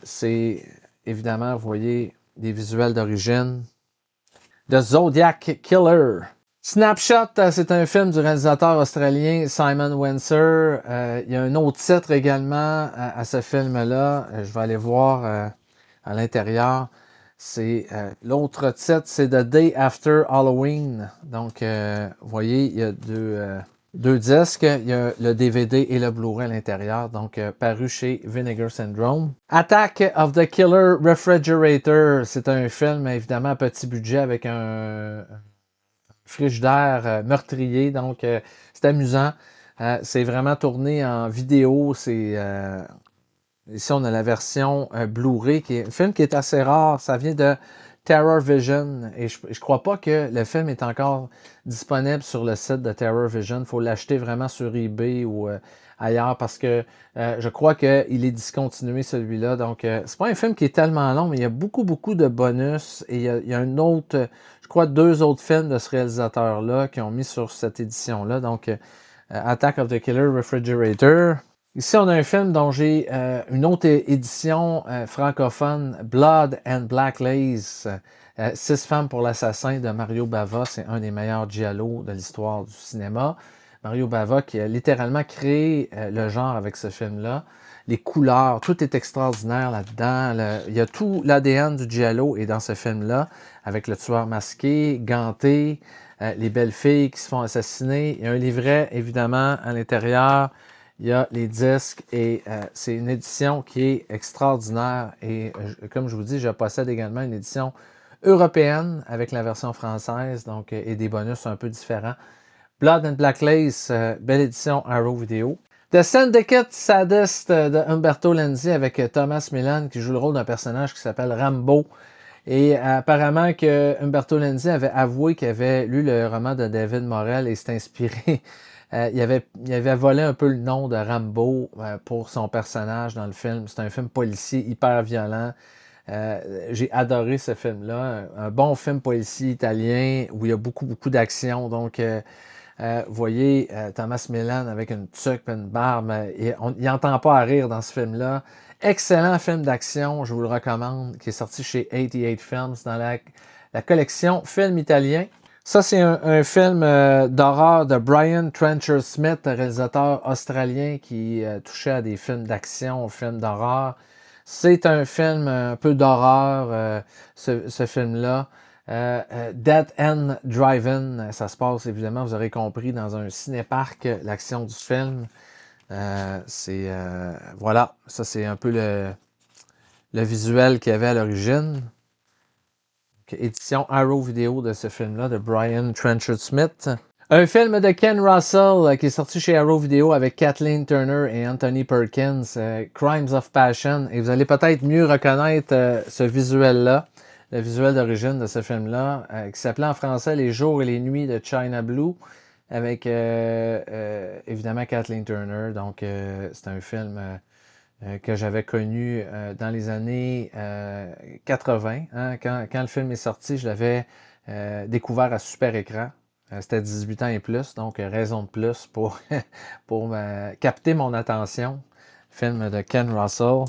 c'est évidemment, vous voyez, des visuels d'origine. The Zodiac Killer. Snapshot, c'est un film du réalisateur australien Simon Windsor. Il y a un autre titre également à ce film-là. Je vais aller voir à l'intérieur. C'est l'autre titre, c'est The Day After Halloween. Donc, vous voyez, il y a deux disques. Il y a le DVD et le Blu-ray à l'intérieur. Donc, paru chez Vinegar Syndrome. Attack of the Killer Refrigerator. C'est un film, évidemment, à petit budget avec un frigidaire meurtrier. Donc, c'est amusant. C'est vraiment tourné en vidéo. Ici, on a la version Blu-ray, qui est un film qui est assez rare. Ça vient de Terror Vision. Et je ne crois pas que le film est encore disponible sur le site de Terror Vision. Il faut l'acheter vraiment sur eBay ou ailleurs parce que je crois qu'il est discontinué celui-là. Donc, c'est pas un film qui est tellement long, mais il y a beaucoup, beaucoup de bonus. Et il y a un autre, je crois, 2 autres films de ce réalisateur-là qui ont mis sur cette édition-là. Donc, Attack of the Killer Refrigerator. Ici, on a un film dont j'ai une autre édition francophone, Blood and Black Lace, 6 femmes pour l'assassin de Mario Bava. C'est un des meilleurs giallo de l'histoire du cinéma. Mario Bava qui a littéralement créé le genre avec ce film-là. Les couleurs, tout est extraordinaire là-dedans. Il y a tout l'ADN du giallo est dans ce film-là, avec le tueur masqué, ganté, les belles filles qui se font assassiner. Il y a un livret, évidemment, à l'intérieur. Il y a les disques et c'est une édition qui est extraordinaire. Et comme je vous dis, je possède également une édition européenne avec la version française donc, et des bonus un peu différents. Blood and Black Lace, belle édition Arrow Video. The Syndicate Sadist de Umberto Lenzi avec Thomas Milan qui joue le rôle d'un personnage qui s'appelle Rambo. Et apparemment que Umberto Lenzi avait avoué qu'il avait lu le roman de David Morrell et s'est inspiré. Il avait volé un peu le nom de Rambo pour son personnage dans le film. C'est un film policier hyper violent. J'ai adoré ce film-là. Un bon film policier italien où il y a beaucoup, beaucoup d'action. Donc, vous voyez Thomas Milan avec une tuque et une barbe. Il n'entend pas à rire dans ce film-là. Excellent film d'action, je vous le recommande, qui est sorti chez 88 Films dans la collection Film italien. Ça, c'est un film d'horreur de Brian Trencher Smith, réalisateur australien qui touchait à des films d'action, films d'horreur. C'est un film un peu d'horreur, ce film-là. Dead End Drive-In, ça se passe évidemment, vous aurez compris, dans un cinéparc, l'action du film. Voilà, ça c'est un peu le visuel qu'il y avait à l'origine. Édition Arrow Video de ce film-là, de Brian Trenchard Smith. Un film de Ken Russell qui est sorti chez Arrow Video avec Kathleen Turner et Anthony Perkins, Crimes of Passion. Et vous allez peut-être mieux reconnaître ce visuel-là, le visuel d'origine de ce film-là, qui s'appelait en français Les jours et les nuits de China Blue, avec évidemment Kathleen Turner. Donc c'est un film que j'avais connu dans les années 80. Hein, quand le film est sorti, je l'avais découvert à super écran. C'était 18 ans et plus, donc raison de plus pour, pour capter mon attention. Film de Ken Russell.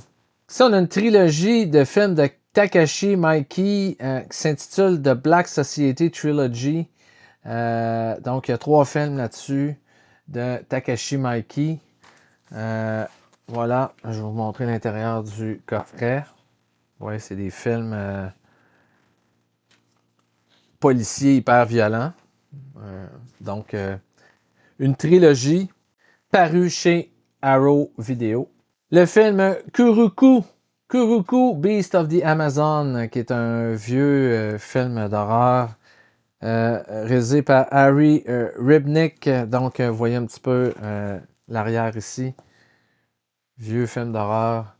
Ici, on a une trilogie de films de Takashi Miike qui s'intitule The Black Society Trilogy. Donc, il y a 3 films là-dessus de Takashi Miike. Voilà, je vais vous montrer l'intérieur du coffret. Ouais, c'est des films policiers hyper violents. Donc, une trilogie parue chez Arrow Video. Le film Kuruku, Beast of the Amazon, qui est un vieux film d'horreur réalisé par Harry Ribnick. Donc, vous voyez un petit peu l'arrière ici. Vieux film d'horreur.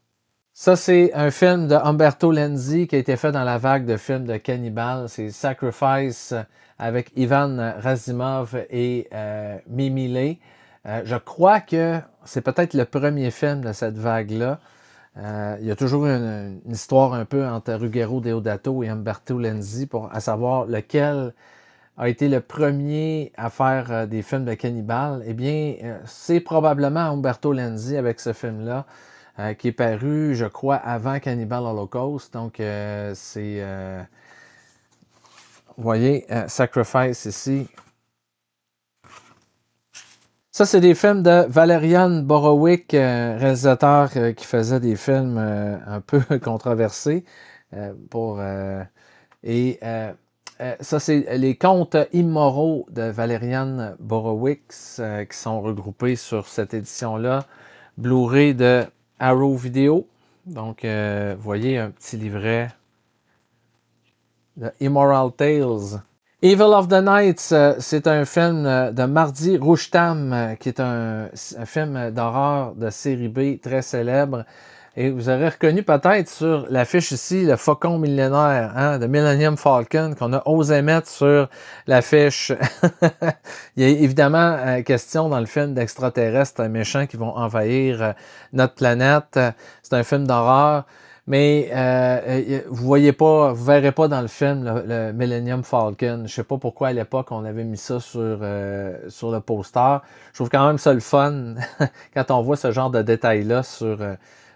Ça, c'est un film de Umberto Lenzi qui a été fait dans la vague de films de cannibales. C'est Sacrifice avec Ivan Razimov et Mimi Lay. Je crois que c'est peut-être le premier film de cette vague-là. Il y a toujours une histoire un peu entre Ruggero Deodato et Umberto Lenzi à savoir lequel a été le premier à faire des films de cannibales. Eh bien, c'est probablement Umberto Lenzi avec ce film-là. Qui est paru, je crois, avant Cannibal Holocaust. Donc, c'est... vous voyez, Sacrifice ici. Ça, c'est des films de Valerian Borowick, réalisateur qui faisait des films un peu controversés. Ça, c'est les contes immoraux de Valerian Borowick qui sont regroupés sur cette édition-là. Blu-ray de Arrow Video. Donc, vous voyez un petit livret de Immoral Tales. Evil of the Night, c'est un film de Mardi Rustam, qui est un film d'horreur de série B très célèbre. Et vous aurez reconnu peut-être sur l'affiche ici le Faucon millénaire hein, de Millennium Falcon qu'on a osé mettre sur l'affiche. Il y a évidemment question dans le film d'extraterrestres méchants qui vont envahir notre planète. C'est un film d'horreur. Mais vous verrez pas dans le film le Millennium Falcon. Je sais pas pourquoi à l'époque on avait mis ça sur le poster. Je trouve quand même ça le fun quand on voit ce genre de détails-là sur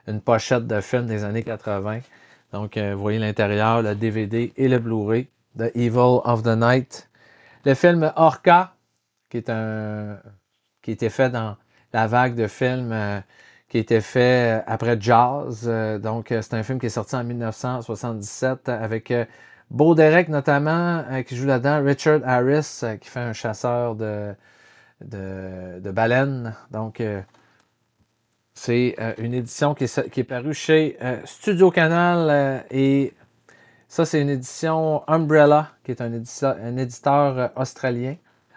une pochette de film des années 80. Donc vous voyez l'intérieur, le DVD et le Blu-ray de Evil of the Night. Le film Orca, qui était fait dans la vague de films qui était fait après Jaws. Donc, c'est un film qui est sorti en 1977 avec Bo Derek notamment, qui joue là-dedans, Richard Harris, qui fait un chasseur de baleines. Donc, c'est une édition qui est parue chez Studio Canal et ça, c'est une édition Umbrella, qui est un éditeur australien.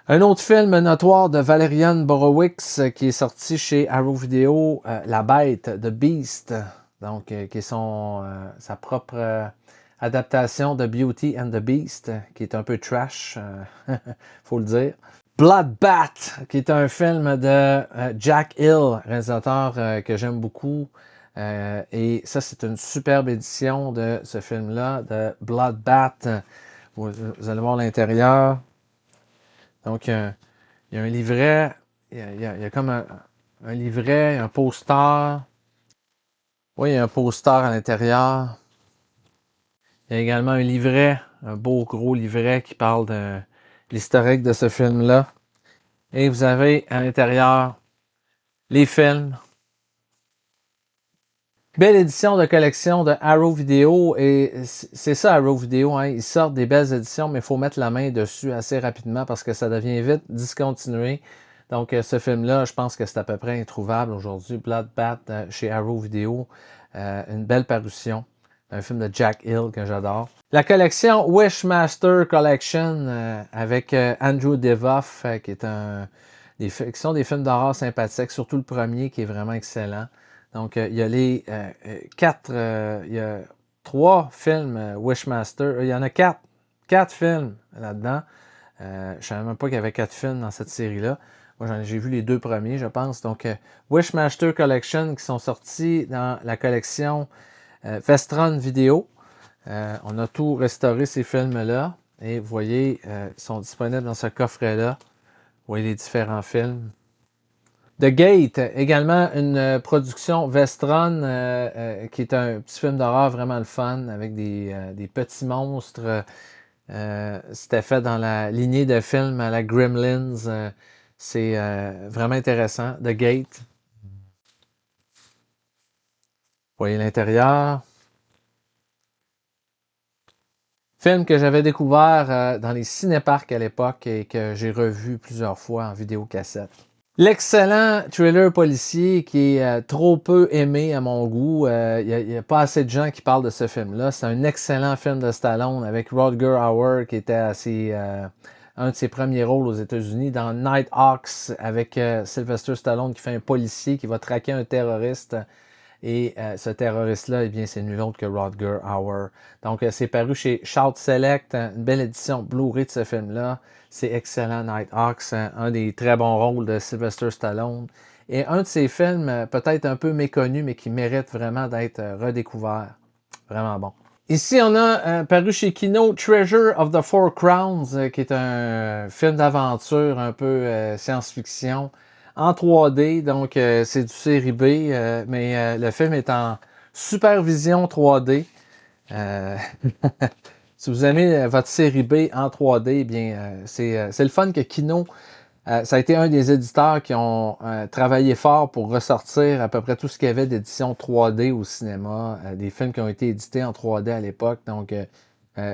Un autre film notoire de Valerian Borowick qui est sorti chez Arrow Video, La Bête, The Beast, donc qui est sa propre adaptation de Beauty and the Beast, qui est un peu trash, faut le dire. Bloodbath, qui est un film de Jack Hill, réalisateur que j'aime beaucoup. Et ça, c'est une superbe édition de ce film-là, de Bloodbath. Vous allez voir l'intérieur. Donc, il y a un livret, il y a comme un livret, un poster. Oui, il y a un poster à l'intérieur. Il y a également un livret, un beau gros livret qui parle de l'historique de ce film-là. Et vous avez à l'intérieur les films. Belle édition de collection de Arrow Video. Et c'est ça, Arrow Video. Hein, ils sortent des belles éditions, mais il faut mettre la main dessus assez rapidement parce que ça devient vite discontinué. Donc, ce film-là, je pense que c'est à peu près introuvable aujourd'hui. Bloodbath chez Arrow Video. Une belle parution. Un film de Jack Hill que j'adore. La collection Wishmaster Collection avec Andrew Divoff, qui sont des films d'horreur sympathiques, surtout le premier qui est vraiment excellent. Donc, il y a les il y a 3 films Wishmaster. Il y en a 4. 4 films là-dedans. Je ne savais même pas qu'il y avait 4 films dans cette série-là. Moi, j'ai vu les 2 premiers, je pense. Donc, Wishmaster Collection qui sont sortis dans la collection Vestron Video. On a tout restauré ces films-là. Et vous voyez, ils sont disponibles dans ce coffret-là. Vous voyez les différents films. The Gate, également une production Vestron, qui est un petit film d'horreur vraiment le fun, avec des petits monstres. C'était fait dans la lignée de films à la Gremlins. C'est vraiment intéressant. The Gate. Vous voyez l'intérieur. Film que j'avais découvert dans les cinéparcs à l'époque et que j'ai revu plusieurs fois en vidéocassette. L'excellent thriller policier qui est trop peu aimé à mon goût. Il n'y a pas assez de gens qui parlent de ce film-là. C'est un excellent film de Stallone avec Rutger Hauer qui était un de ses premiers rôles aux États-Unis dans Night Hawks avec Sylvester Stallone qui fait un policier qui va traquer un terroriste. Et ce terroriste-là, eh bien, c'est nul autre que Rutger Hauer. Donc, c'est paru chez Shout Select, une belle édition Blu-ray de ce film-là. C'est excellent, Night Hawks, un des très bons rôles de Sylvester Stallone. Et un de ces films, peut-être un peu méconnu, mais qui mérite vraiment d'être redécouvert. Vraiment bon. Ici, on a paru chez Kino Treasure of the Four Crowns, qui est un film d'aventure un peu science-fiction en 3D. Donc, c'est du série B, mais le film est en supervision 3D. Si vous aimez votre série B en 3D, eh bien, c'est le fun que Kino, ça a été un des éditeurs qui ont travaillé fort pour ressortir à peu près tout ce qu'il y avait d'édition 3D au cinéma, des films qui ont été édités en 3D à l'époque. Donc,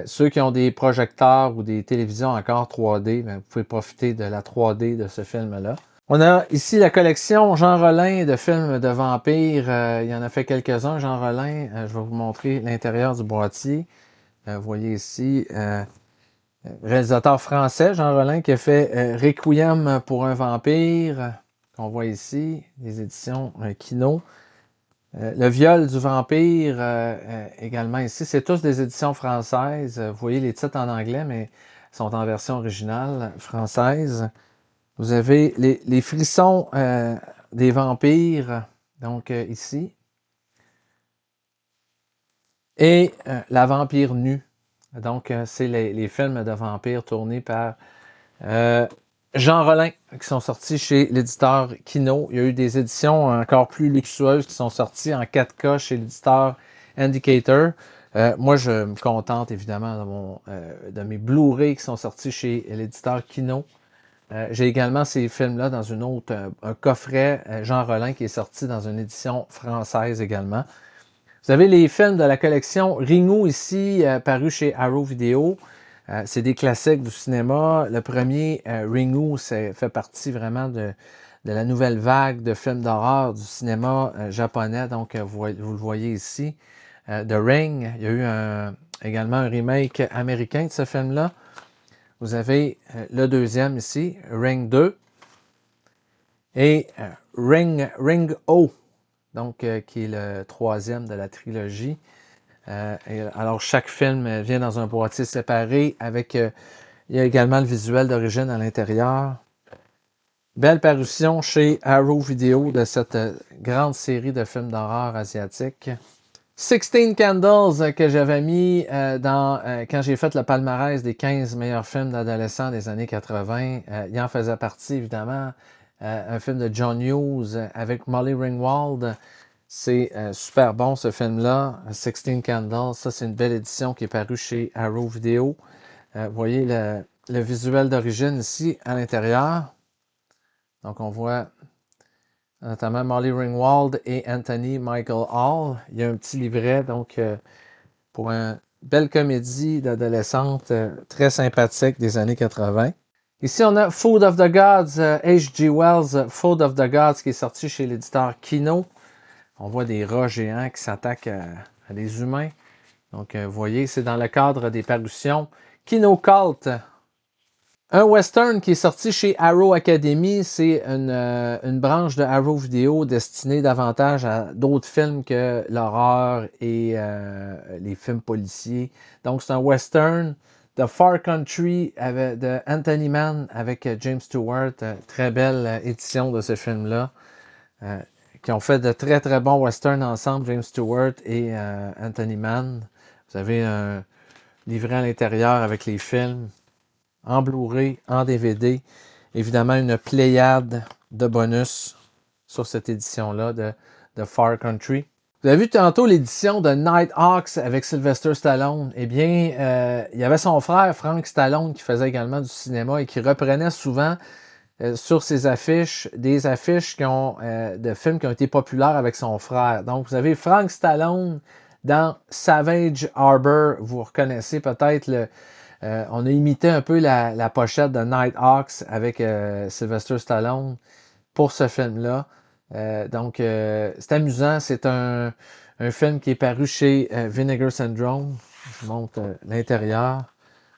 ceux qui ont des projecteurs ou des télévisions encore 3D, ben, vous pouvez profiter de la 3D de ce film-là. On a ici la collection Jean Rollin de films de vampires. Il y en a fait quelques-uns, Jean Rollin. Je vais vous montrer l'intérieur du boîtier. Vous voyez ici, réalisateur français, Jean Rollin, qui a fait Requiem pour un vampire, qu'on voit ici, les éditions Kino. Le viol du vampire, également ici. C'est tous des éditions françaises. Vous voyez les titres en anglais, mais sont en version originale française. Vous avez les frissons des vampires, donc ici. Et La vampire nue. Donc, c'est les films de vampires tournés par Jean Rollin, qui sont sortis chez l'éditeur Kino. Il y a eu des éditions encore plus luxueuses qui sont sorties en 4K chez l'éditeur Indicator. Moi, je me contente évidemment de mes Blu-ray qui sont sortis chez l'éditeur Kino. J'ai également ces films-là dans un coffret Jean Rollin qui est sorti dans une édition française également. Vous avez les films de la collection Ringo ici, paru chez Arrow Video. C'est des classiques du cinéma. Le premier, Ringo, fait partie vraiment de la nouvelle vague de films d'horreur du cinéma japonais. Donc, vous le voyez ici. The Ring, il y a eu également un remake américain de ce film-là. Vous avez le deuxième ici, Ring 2. Et Ring O, donc qui est le troisième de la trilogie. Alors, chaque film vient dans un boîtier séparé avec... il y a également le visuel d'origine à l'intérieur. Belle parution chez Arrow Video de cette grande série de films d'horreur asiatiques. 16 Candles que j'avais mis quand j'ai fait le palmarès des 15 meilleurs films d'adolescents des années 80. Il en faisait partie, évidemment. Un film de John Hughes avec Molly Ringwald. C'est super bon, ce film-là. 16 Candles. Ça, c'est une belle édition qui est parue chez Arrow Video. Vous voyez le visuel d'origine ici à l'intérieur. Donc, on voit notamment Molly Ringwald et Anthony Michael Hall. Il y a un petit livret, donc, pour une belle comédie d'adolescente très sympathique des années 80. Ici, on a Food of the Gods, H.G. Wells, Food of the Gods, qui est sorti chez l'éditeur Kino. On voit des rats géants qui s'attaquent à des humains. Donc, vous voyez, c'est dans le cadre des parutions Kino Cult. Un western qui est sorti chez Arrow Academy, c'est une branche de Arrow Video destinée davantage à d'autres films que l'horreur et les films policiers. Donc, c'est un western. The Far Country de Anthony Mann avec James Stewart. Très belle édition de ce film-là. Qui ont fait de très très bons westerns ensemble, James Stewart et Anthony Mann. Vous avez un livret à l'intérieur avec les films, en Blu-ray, en DVD. Évidemment, une pléiade de bonus sur cette édition-là de Far Country. Vous avez vu tantôt l'édition de Nighthawks avec Sylvester Stallone. Eh bien, il y avait son frère Frank Stallone qui faisait également du cinéma et qui reprenait souvent sur ses affiches des affiches de films qui ont été populaires avec son frère. Donc, vous avez Frank Stallone dans Savage Harbor. Vous reconnaissez peut-être on a imité un peu la pochette de Nighthawks avec Sylvester Stallone pour ce film-là. Donc, c'est amusant. C'est un film qui est paru chez Vinegar Syndrome. Je vous montre l'intérieur.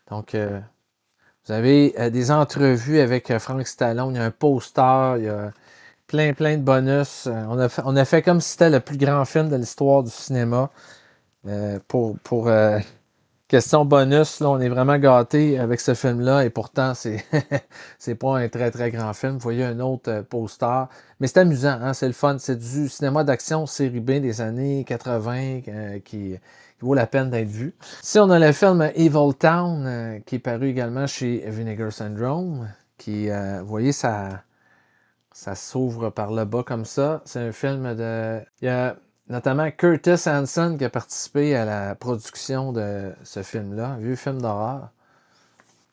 Donc, vous avez des entrevues avec Frank Stallone. Il y a un poster. Il y a plein de bonus. On a fait comme si c'était le plus grand film de l'histoire du cinéma. Pour question bonus, là, on est vraiment gâtés avec ce film-là et pourtant, c'est pas un très très grand film. Vous voyez un autre poster. Mais c'est amusant, hein? C'est le fun. C'est du cinéma d'action série B des années 80 qui vaut la peine d'être vu. Ici, on a le film Evil Town qui est paru également chez Vinegar Syndrome. Vous voyez, ça s'ouvre par le bas comme ça. C'est un film de... Il y a notamment Curtis Hanson qui a participé à la production de ce film-là, un vieux film d'horreur.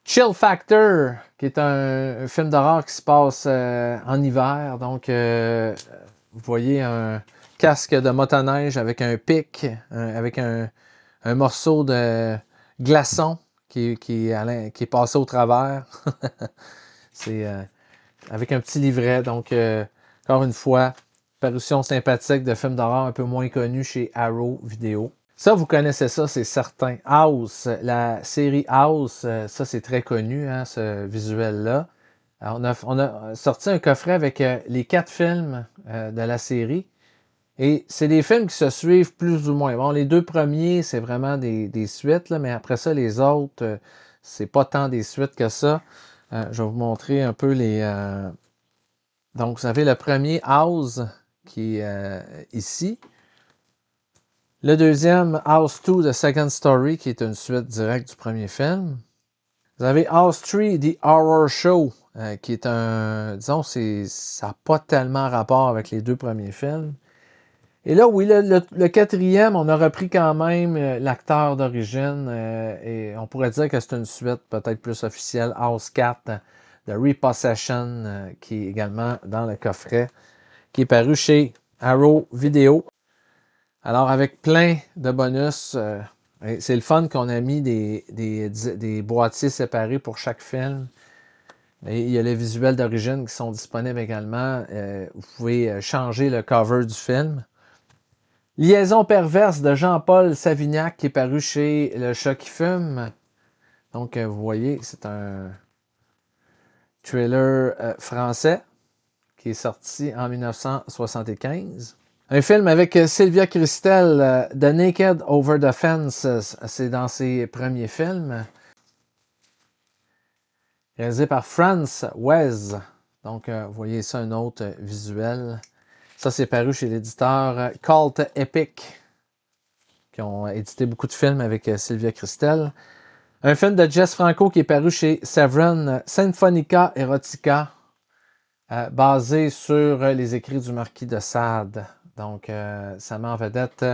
Chill Factor, qui est un film d'horreur qui se passe en hiver. Donc, vous voyez un casque de motoneige avec un pic, avec un morceau de glaçon qui est passé au travers. C'est avec un petit livret. Donc, encore une fois, parution sympathique de films d'horreur un peu moins connus chez Arrow Video. Ça, vous connaissez ça, c'est certain. House, la série House, ça c'est très connu, hein, ce visuel-là. On a sorti un coffret avec les 4 films de la série. Et c'est des films qui se suivent plus ou moins. Bon, les 2 premiers, c'est vraiment des suites, là, mais après ça, les autres, c'est pas tant des suites que ça. Je vais vous montrer un peu les... Donc, vous avez le premier House qui est ici. Le deuxième, House 2, The Second Story, qui est une suite directe du premier film. Vous avez House 3, The Horror Show, qui est disons, ça n'a pas tellement rapport avec les 2 premiers films. Et là, oui, le quatrième, on a repris quand même l'acteur d'origine et on pourrait dire que c'est une suite peut-être plus officielle, House 4, The Repossession, qui est également dans le coffret, qui est paru chez Arrow Video. Alors, avec plein de bonus, c'est le fun qu'on a mis des boîtiers séparés pour chaque film. Et il y a les visuels d'origine qui sont disponibles également. Vous pouvez changer le cover du film. Liaison perverse de Jean-Paul Savignac qui est paru chez Le Chat qui fume. Donc, vous voyez, c'est un thriller français qui est sorti en 1975. Un film avec Sylvia Kristel, The Naked Over the Fence, c'est dans ses premiers films. Réalisé par Franz Wez. Donc, vous voyez ça, un autre visuel. Ça, c'est paru chez l'éditeur Cult Epic, qui ont édité beaucoup de films avec Sylvia Kristel. Un film de Jess Franco qui est paru chez Severin, Symphonica Erotica, basé sur les écrits du marquis de Sade. Donc, ça met en vedette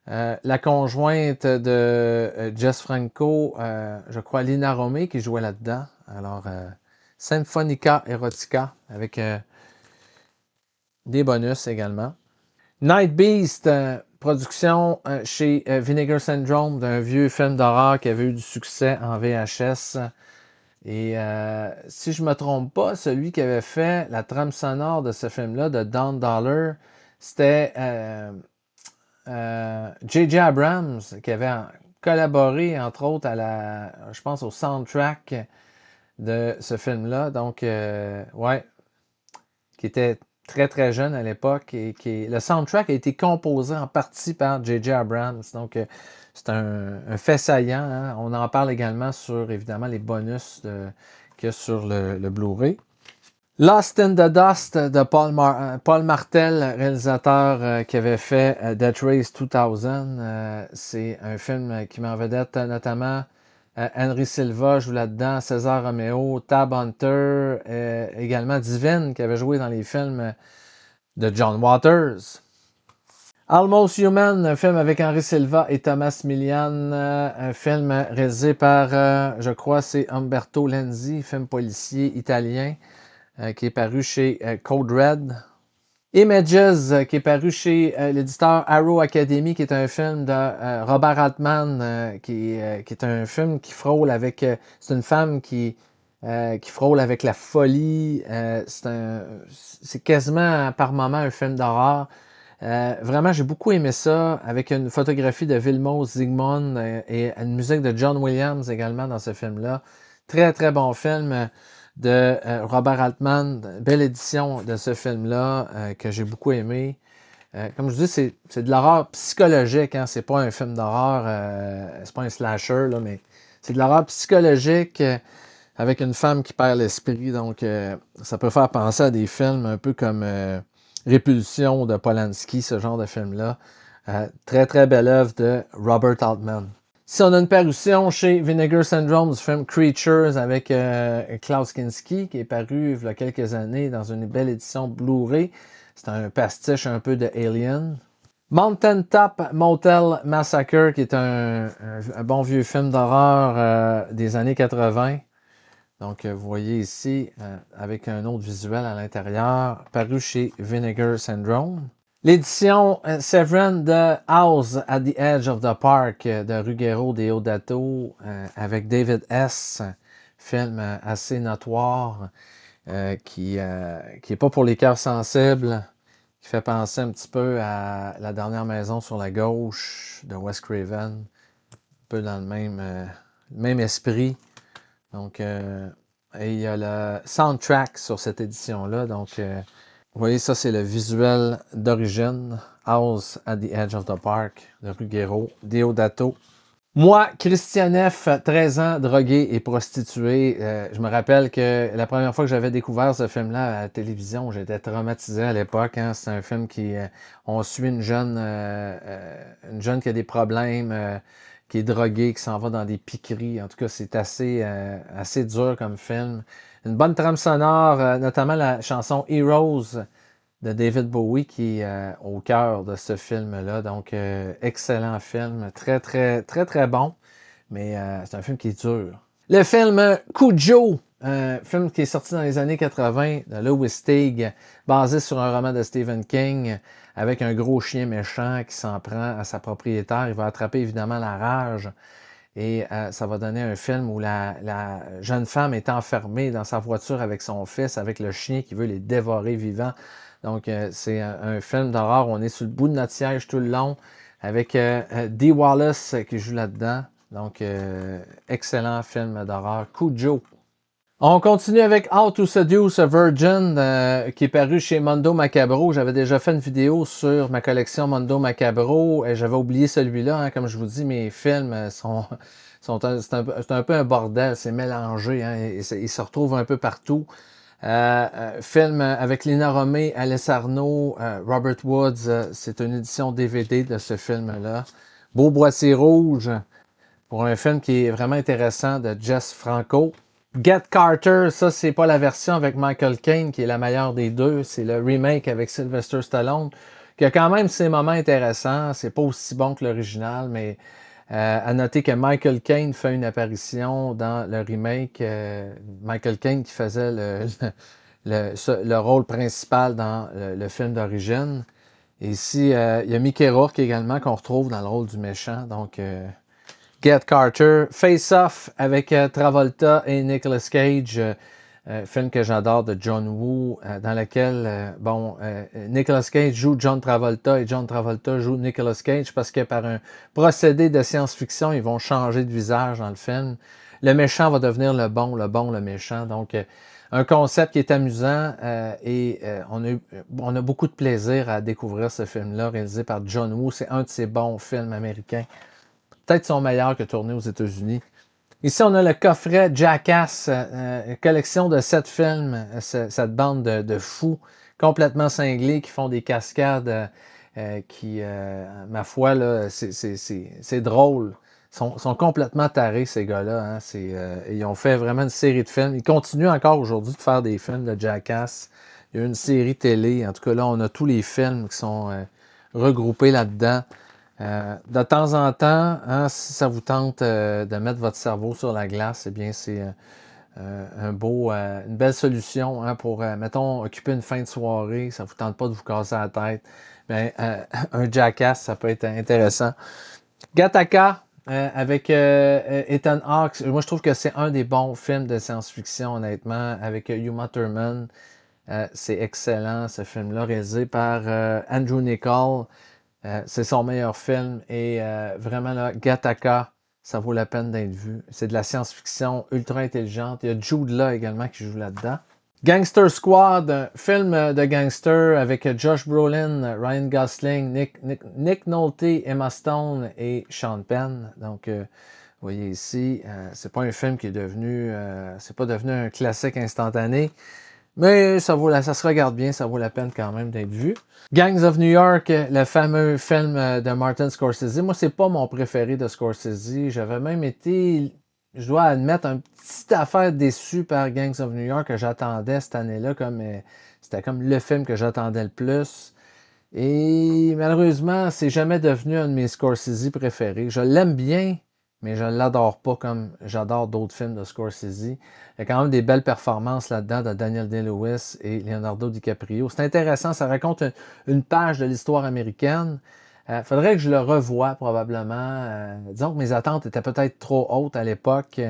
la conjointe de Jess Franco, je crois Lina Romay, qui jouait là-dedans. Alors, Symphonica Erotica, avec des bonus également. Night Beast, production chez Vinegar Syndrome, d'un vieux film d'horreur qui avait eu du succès en VHS. Et si je me trompe pas, celui qui avait fait la trame sonore de ce film-là, de Don Dollar, c'était J.J. Abrams, qui avait collaboré, entre autres, je pense, au soundtrack de ce film-là. Donc, ouais, qui était très très jeune à l'époque et le soundtrack a été composé en partie par J.J. Abrams. Donc, c'est un fait saillant. Hein. On en parle également sur, évidemment, les bonus qu'il y a sur le Blu-ray. Lost in the Dust de Paul Martel, réalisateur qui avait fait Death Race 2000. C'est un film qui met en vedette notamment Henry Silva joue là-dedans, César Romeo, Tab Hunter, également Divine qui avait joué dans les films de John Waters. Almost Human, un film avec Henry Silva et Thomas Milian, un film réalisé par, je crois, c'est Umberto Lenzi, film policier italien qui est paru chez Code Red. Images, qui est paru chez l'éditeur Arrow Academy, qui est un film de Robert Altman, qui est un film qui frôle avec... c'est une femme qui frôle avec la folie. C'est quasiment par moment un film d'horreur. Vraiment, j'ai beaucoup aimé ça, avec une photographie de Vilmos Zsigmond et une musique de John Williams également dans ce film-là. Très, très bon film de Robert Altman. Belle édition de ce film-là que j'ai beaucoup aimé. Comme je dis, c'est de l'horreur psychologique. Hein? C'est pas un film d'horreur, c'est pas un slasher, là, mais c'est de l'horreur psychologique avec une femme qui perd l'esprit. Donc, ça peut faire penser à des films un peu comme Répulsion de Polanski, ce genre de film-là. Très, très belle œuvre de Robert Altman. Si on a une parution chez Vinegar Syndrome du film Creatures avec Klaus Kinski, qui est paru il y a quelques années dans une belle édition Blu-ray. C'est un pastiche un peu de Alien. Mountain Top Motel Massacre, qui est un bon vieux film d'horreur des années 80. Donc, vous voyez ici, avec un autre visuel à l'intérieur, paru chez Vinegar Syndrome. L'édition Severin de House at the Edge of the Park de Ruggero Deodato avec David S., film assez notoire qui est pas pour les cœurs sensibles, qui fait penser un petit peu à La dernière maison sur la gauche de Wes Craven, un peu dans le même esprit. Donc, et il y a le soundtrack sur cette édition-là, donc... vous voyez, ça, c'est le visuel d'origine. House at the Edge of the Park de Ruggero Deodato. Moi, Christian F., 13 ans, drogué et prostitué. Je me rappelle que la première fois que j'avais découvert ce film-là à la télévision, j'étais traumatisé à l'époque. Hein. C'est un film qui... on suit une jeune qui a des problèmes, qui est droguée, qui s'en va dans des piqueries. En tout cas, c'est assez dur comme film. Une bonne trame sonore, notamment la chanson Heroes de David Bowie qui est au cœur de ce film-là. Donc, excellent film. Très, très, très, très bon. Mais c'est un film qui est dur. Le film Cujo, un film qui est sorti dans les années 80 de Louis Teague, basé sur un roman de Stephen King, avec un gros chien méchant qui s'en prend à sa propriétaire. Il va attraper évidemment la rage. Et ça va donner un film où la jeune femme est enfermée dans sa voiture avec son fils, avec le chien qui veut les dévorer vivants. Donc, c'est un film d'horreur. On est sur le bout de notre siège tout le long avec Dee Wallace qui joue là-dedans. Donc, excellent film d'horreur. Cujo. On continue avec How to Seduce a Virgin qui est paru chez Mondo Macabro. J'avais déjà fait une vidéo sur ma collection Mondo Macabro et j'avais oublié celui-là. Hein. Comme je vous dis, mes films c'est un peu un bordel, c'est mélangé. Hein, et ils se retrouvent un peu partout. Film avec Lina Romay, Alice Arnaud, Robert Woods. C'est une édition DVD de ce film-là. Beau boîtier rouge pour un film qui est vraiment intéressant de Jess Franco. Get Carter, ça c'est pas la version avec Michael Caine qui est la meilleure des deux, c'est le remake avec Sylvester Stallone qui a quand même ses moments intéressants, c'est pas aussi bon que l'original, mais à noter que Michael Caine fait une apparition dans le remake, Michael Caine qui faisait le rôle principal dans le film d'origine. Et ici, il y a Mickey Rourke également qu'on retrouve dans le rôle du méchant, donc Get Carter, Face Off avec Travolta et Nicolas Cage, film que j'adore de John Woo, dans lequel Nicolas Cage joue John Travolta et John Travolta joue Nicolas Cage parce que par un procédé de science-fiction, ils vont changer de visage dans le film. Le méchant va devenir le bon, le méchant. Donc, un concept qui est amusant on a beaucoup de plaisir à découvrir ce film-là réalisé par John Woo. C'est un de ses bons films américains. Peut-être son meilleur que tourné aux États-Unis. Ici, on a le coffret Jackass, une collection de 7 films, cette bande de fous complètement cinglés qui font des cascades ma foi, là, c'est drôle. Sont complètement tarés, ces gars-là. Hein. Ils ont fait vraiment une série de films. Ils continuent encore aujourd'hui de faire des films de Jackass. Il y a une série télé. En tout cas, là, on a tous les films qui sont regroupés là-dedans. De temps en temps, hein, si ça vous tente de mettre votre cerveau sur la glace, eh bien, c'est une belle solution hein, pour, mettons, occuper une fin de soirée. Ça ne vous tente pas de vous casser la tête. Bien, un Jackass, ça peut être intéressant. Gattaca avec Ethan Hawke. Moi, je trouve que c'est un des bons films de science-fiction, honnêtement, avec Uma Thurman. C'est excellent, ce film-là, réalisé par Andrew Niccol. C'est son meilleur film et vraiment là, Gattaca, ça vaut la peine d'être vu. C'est de la science-fiction ultra intelligente. Il y a Jude Law également qui joue là-dedans. Gangster Squad, un film de gangster avec Josh Brolin, Ryan Gosling, Nick Nolte, Emma Stone et Sean Penn. Donc, vous voyez ici, c'est pas un film qui est devenu, c'est pas devenu un classique instantané. Mais ça se regarde bien, ça vaut la peine quand même d'être vu. Gangs of New York, le fameux film de Martin Scorsese. Moi, c'est pas mon préféré de Scorsese. J'avais même été, je dois admettre, un petit affaire déçu par Gangs of New York que j'attendais cette année-là. C'était comme le film que j'attendais le plus. Et malheureusement, c'est jamais devenu un de mes Scorsese préférés. Je l'aime bien, mais je ne l'adore pas comme j'adore d'autres films de Scorsese. Il y a quand même des belles performances là-dedans de Daniel Day-Lewis et Leonardo DiCaprio. C'est intéressant, ça raconte une page de l'histoire américaine. Faudrait que je le revoie probablement. Disons que mes attentes étaient peut-être trop hautes à l'époque,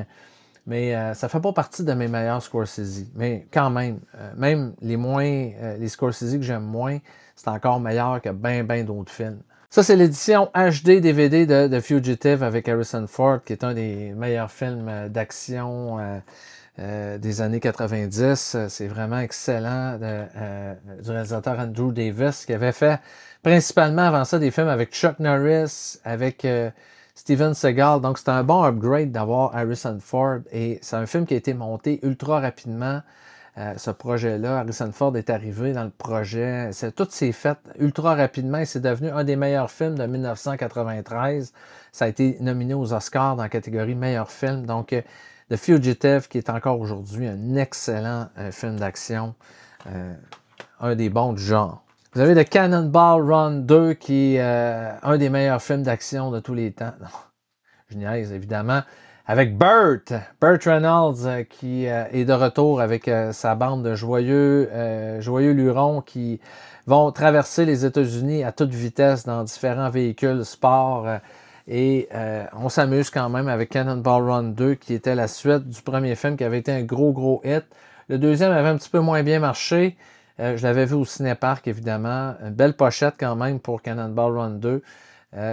mais ça fait pas partie de mes meilleurs Scorsese. Mais quand même, même les Scorsese que j'aime moins, c'est encore meilleur que ben d'autres films. Ça, c'est l'édition HD DVD de Fugitive avec Harrison Ford, qui est un des meilleurs films d'action des années 90. C'est vraiment excellent du réalisateur Andrew Davis, qui avait fait principalement avant ça des films avec Chuck Norris, avec Steven Seagal. Donc, c'est un bon upgrade d'avoir Harrison Ford. Et c'est un film qui a été monté ultra rapidement. Ce projet-là, Harrison Ford est arrivé dans le projet. Tout s'est fait ultra rapidement et c'est devenu un des meilleurs films de 1993. Ça a été nominé aux Oscars dans la catégorie meilleur film. Donc, The Fugitive, qui est encore aujourd'hui un excellent film d'action, un des bons du genre. Vous avez The Cannonball Run 2, qui est un des meilleurs films d'action de tous les temps. Non, je niaise, évidemment. Avec Burt Reynolds, qui est de retour avec sa bande de joyeux lurons qui vont traverser les États-Unis à toute vitesse dans différents véhicules sport. Et on s'amuse quand même avec Cannonball Run 2, qui était la suite du premier film, qui avait été un gros hit. Le deuxième avait un petit peu moins bien marché. Je l'avais vu au Cinéparc, évidemment. Une belle pochette quand même pour Cannonball Run 2.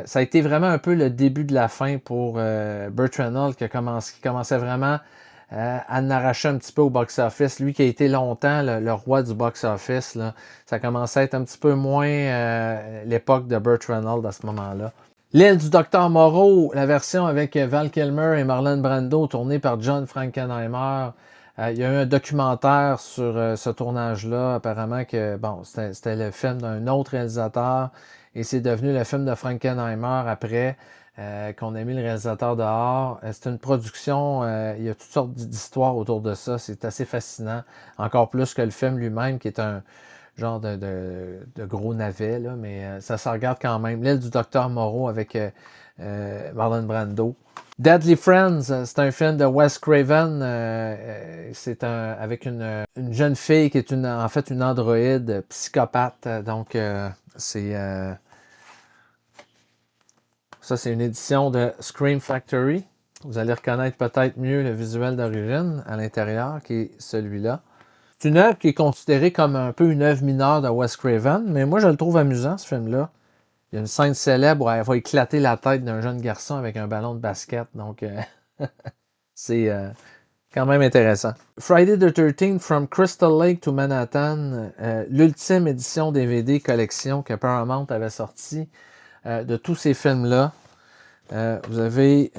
Ça a été vraiment un peu le début de la fin pour Burt Reynolds, qui commençait vraiment à en arracher un petit peu au box-office. Lui qui a été longtemps le roi du box-office, ça commençait à être un petit peu moins l'époque de Burt Reynolds à ce moment-là. L'île du Docteur Moreau, la version avec Val Kilmer et Marlon Brando, tournée par John Frankenheimer. Il y a eu un documentaire sur ce tournage-là. Apparemment que c'était le film d'un autre réalisateur et c'est devenu le film de Frankenheimer après qu'on a mis le réalisateur dehors. C'est une production, il y a toutes sortes d'histoires autour de ça. C'est assez fascinant. Encore plus que le film lui-même, qui est un genre de gros navet, là, mais ça se regarde quand même. L'île du Docteur Moreau avec Marlon Brando. Deadly Friends, c'est un film de Wes Craven. C'est avec une jeune fille qui est en fait une androïde psychopathe. Donc, c'est Ça, c'est une édition de Scream Factory. Vous allez reconnaître peut-être mieux le visuel d'origine à l'intérieur, qui est celui-là. C'est une œuvre qui est considérée comme un peu une œuvre mineure de Wes Craven, mais moi, je le trouve amusant, ce film-là. Il y a une scène célèbre où elle va éclater la tête d'un jeune garçon avec un ballon de basket. Donc, c'est quand même intéressant. Friday the 13th From Crystal Lake to Manhattan, l'ultime édition DVD collection que Paramount avait sorti de tous ces films-là. Vous avez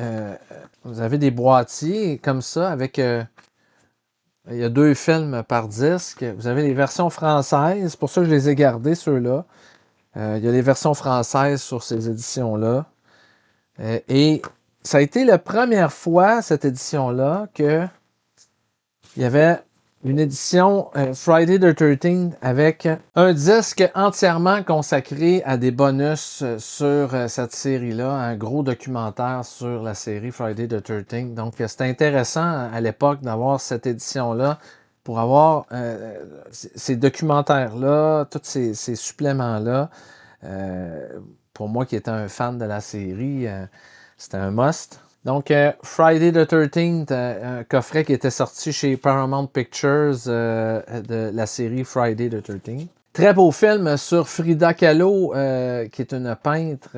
des boîtiers comme ça avec... il y a 2 films par disque. Vous avez les versions françaises. Pour ça, je les ai gardés, ceux-là. Il y a les versions françaises sur ces éditions-là. Et ça a été la première fois, cette édition-là, que il y avait une édition Friday the 13th avec un disque entièrement consacré à des bonus sur cette série-là, un gros documentaire sur la série Friday the 13th. Donc, c'était intéressant à l'époque d'avoir cette édition-là pour avoir ces documentaires-là, tous ces suppléments-là. Pour moi qui étais un fan de la série, c'était un must. Donc, Friday the 13th, un coffret qui était sorti chez Paramount Pictures de la série Friday the 13th. Très beau film sur Frida Kahlo, qui est une peintre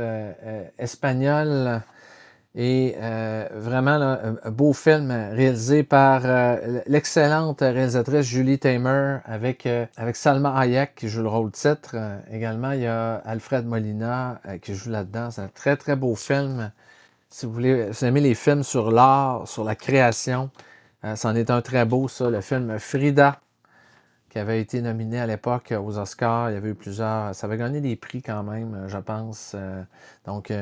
espagnole. Et vraiment, là, un beau film réalisé par l'excellente réalisatrice Julie Taymor avec Salma Hayek qui joue le rôle titre. Également, il y a Alfred Molina qui joue là-dedans. C'est un très, très beau film. Si vous aimez les films sur l'art, sur la création, c'en est un très beau, ça, le film Frida, qui avait été nominé à l'époque aux Oscars. Il y avait eu plusieurs... Ça avait gagné des prix quand même, je pense. Donc,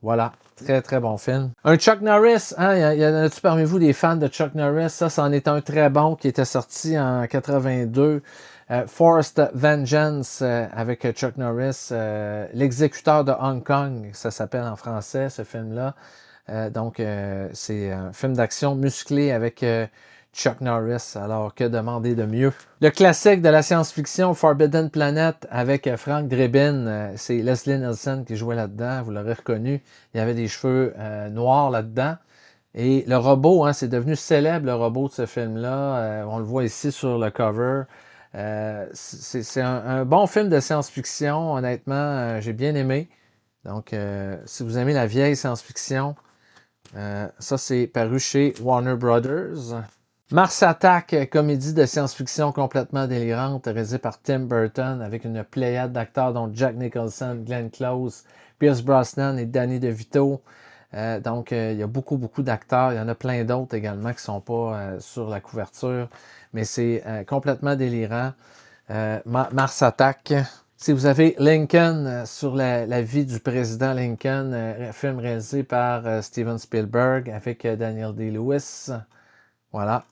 voilà. Très, très bon film. Un Chuck Norris. Hein? Y en a-tu parmi vous des fans de Chuck Norris? Ça, c'en est un très bon qui était sorti en 82. Forced Vengeance avec Chuck Norris. L'exécuteur de Hong Kong, ça s'appelle en français, ce film-là. Donc, c'est un film d'action musclé avec Chuck Norris. Alors, que demander de mieux? Le classique de la science-fiction, Forbidden Planet, avec Frank Drebin. C'est Leslie Nielsen qui jouait là-dedans. Vous l'aurez reconnu. Il y avait des cheveux noirs là-dedans. Et le robot, hein, c'est devenu célèbre, le robot de ce film-là. On le voit ici sur le cover. C'est un bon film de science-fiction. Honnêtement, j'ai bien aimé. Donc, si vous aimez la vieille science-fiction, ça, c'est paru chez Warner Brothers. Mars Attack, comédie de science-fiction complètement délirante, réalisée par Tim Burton, avec une pléiade d'acteurs dont Jack Nicholson, Glenn Close, Pierce Brosnan et Danny DeVito. Donc, il y a beaucoup, beaucoup d'acteurs. Il y en a plein d'autres également qui ne sont pas sur la couverture. Mais c'est complètement délirant. Mars Attack. Si vous avez Lincoln sur la vie du président Lincoln, film réalisé par Steven Spielberg avec Daniel Day-Lewis. Voilà.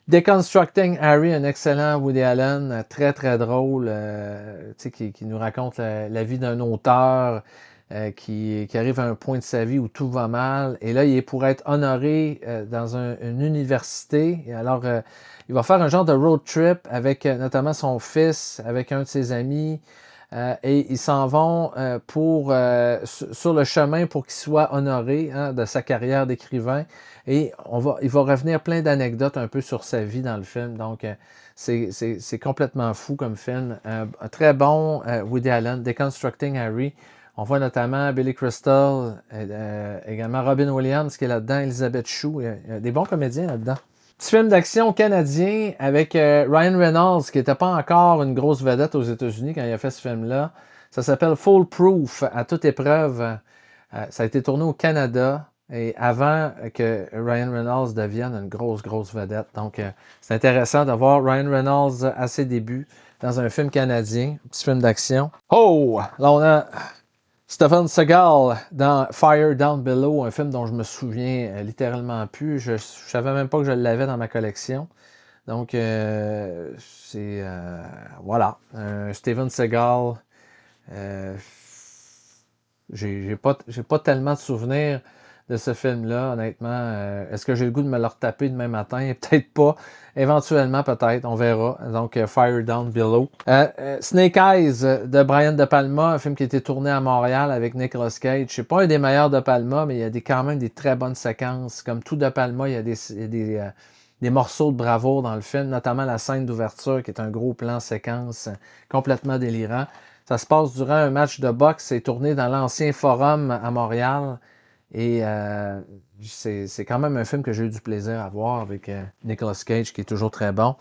Deconstructing Harry, un excellent Woody Allen, très très drôle, qui nous raconte la vie d'un auteur qui arrive à un point de sa vie où tout va mal. Et là, il est pour être honoré dans une université. Et alors, il va faire un genre de road trip avec notamment son fils, avec un de ses amis. Et ils s'en vont sur le chemin pour qu'il soit honoré de sa carrière d'écrivain. Et il va revenir plein d'anecdotes un peu sur sa vie dans le film. Donc, c'est complètement fou comme film. Un très bon Woody Allen, Deconstructing Harry. On voit notamment Billy Crystal, également Robin Williams qui est là-dedans, Elizabeth Shue. Il y a des bons comédiens là-dedans. Petit film d'action canadien avec Ryan Reynolds, qui n'était pas encore une grosse vedette aux États-Unis quand il a fait ce film-là. Ça s'appelle Foolproof, à toute épreuve. Ça a été tourné au Canada et avant que Ryan Reynolds devienne une grosse, grosse vedette. Donc, c'est intéressant de voir Ryan Reynolds à ses débuts dans un film canadien, un petit film d'action. Oh! Là, on a Steven Seagal dans Fire Down Below, un film dont je me souviens littéralement plus. Je savais même pas que je l'avais dans ma collection. Donc, c'est... voilà. Steven Seagal. J'ai pas tellement de souvenirs de ce film-là, honnêtement. Est-ce que j'ai le goût de me le retaper demain matin? Peut-être pas. Éventuellement, peut-être. On verra. Donc, Fire Down Below. Snake Eyes de Brian De Palma, un film qui a été tourné à Montréal avec Nicolas Cage. C'est pas un des meilleurs De Palma, mais il y a quand même des très bonnes séquences. Comme tout De Palma, il y a des morceaux de bravoure dans le film, notamment la scène d'ouverture qui est un gros plan séquence complètement délirant. Ça se passe durant un match de boxe. C'est tourné dans l'ancien Forum à Montréal. Et c'est quand même un film que j'ai eu du plaisir à voir avec Nicolas Cage, qui est toujours très bon.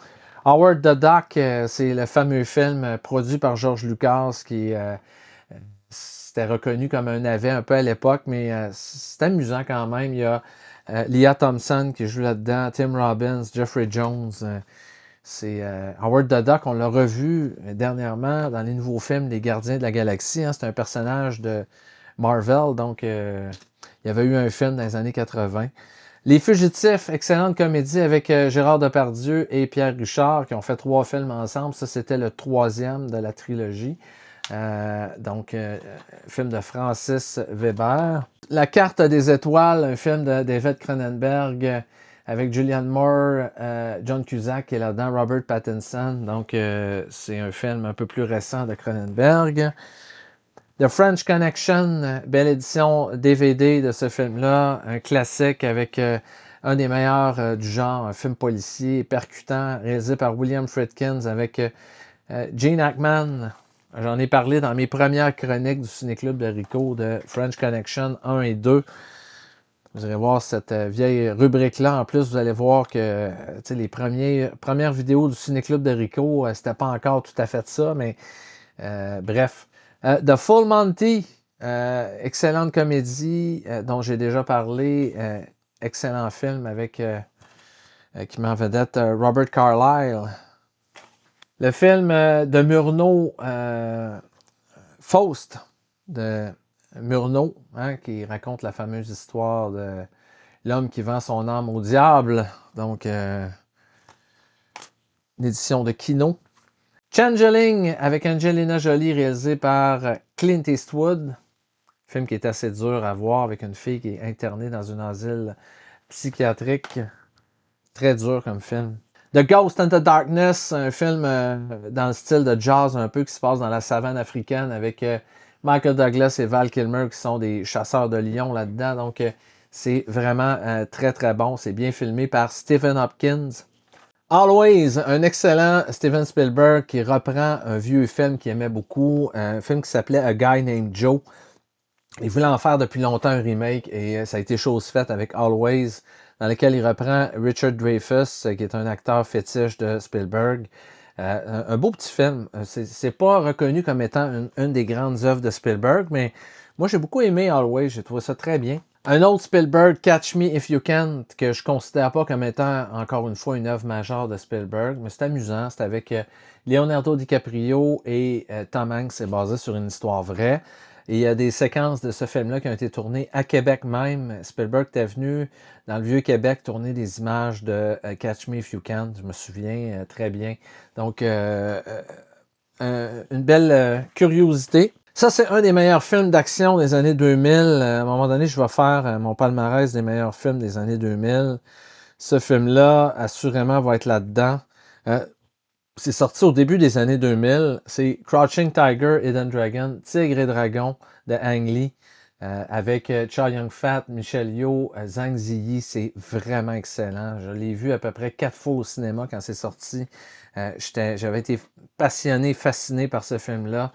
Howard the Duck, c'est le fameux film produit par George Lucas, qui c'était reconnu comme un navet un peu à l'époque, mais c'est amusant quand même. Il y a Leah Thompson qui joue là-dedans, Tim Robbins, Jeffrey Jones. C'est Howard the Duck, on l'a revu dernièrement dans les nouveaux films Les Gardiens de la Galaxie. Hein, c'est un personnage de Marvel, donc il y avait eu un film dans les années 80. Les Fugitifs, excellente comédie avec Gérard Depardieu et Pierre Richard qui ont fait 3 films ensemble. Ça, c'était le 3e de la trilogie. Film de Francis Weber. La Carte des étoiles, un film de David Cronenberg avec Julianne Moore, John Cusack qui est là-dedans, Robert Pattinson. Donc, c'est un film un peu plus récent de Cronenberg. The French Connection, belle édition DVD de ce film-là, un classique avec un des meilleurs du genre, un film policier percutant, réalisé par William Friedkin avec Gene Hackman. J'en ai parlé dans mes premières chroniques du Ciné-Club de Rico de French Connection 1 et 2. Vous allez voir cette vieille rubrique-là. En plus, vous allez voir que les premières vidéos du Ciné-Club de Rico, c'était pas encore tout à fait ça, mais bref. The Full Monty, excellente comédie dont j'ai déjà parlé. Excellent film avec qui met en vedette Robert Carlyle. Le film de Murnau, Faust, de Murnau, hein, qui raconte la fameuse histoire de l'homme qui vend son âme au diable. Donc, une édition de Kino. Changeling avec Angelina Jolie, réalisé par Clint Eastwood. Film qui est assez dur à voir avec une fille qui est internée dans un asile psychiatrique. Très dur comme film. The Ghost and the Darkness, un film dans le style de jazz un peu qui se passe dans la savane africaine avec Michael Douglas et Val Kilmer qui sont des chasseurs de lions là-dedans. Donc, c'est vraiment très très bon. C'est bien filmé par Stephen Hopkins. Always, un excellent Steven Spielberg qui reprend un vieux film qu'il aimait beaucoup, un film qui s'appelait A Guy Named Joe. Il voulait en faire depuis longtemps un remake et ça a été chose faite avec Always, dans lequel il reprend Richard Dreyfuss, qui est un acteur fétiche de Spielberg. Un beau petit film. C'est pas reconnu comme étant une des grandes œuvres de Spielberg, mais moi j'ai beaucoup aimé Always, j'ai trouvé ça très bien. Un autre Spielberg, Catch Me If You Can, que je ne considère pas comme étant, encore une fois, une œuvre majeure de Spielberg, mais c'est amusant. C'est avec Leonardo DiCaprio et Tom Hanks. C'est basé sur une histoire vraie. Et il y a des séquences de ce film-là qui ont été tournées à Québec même. Spielberg était venu dans le Vieux-Québec tourner des images de Catch Me If You Can. Je me souviens très bien. Donc, une belle curiosité. Ça, c'est un des meilleurs films d'action des années 2000. À un moment donné, je vais faire mon palmarès des meilleurs films des années 2000. Ce film-là, assurément, va être là-dedans. C'est sorti au début des années 2000. C'est Crouching Tiger, Hidden Dragon, Tigre et Dragon de Ang Lee, avec Chow Yun-fat, Michelle Yeoh, Zhang Ziyi. C'est vraiment excellent. Je l'ai vu à peu près 4 fois au cinéma quand c'est sorti. J'avais été passionné, fasciné par ce film-là.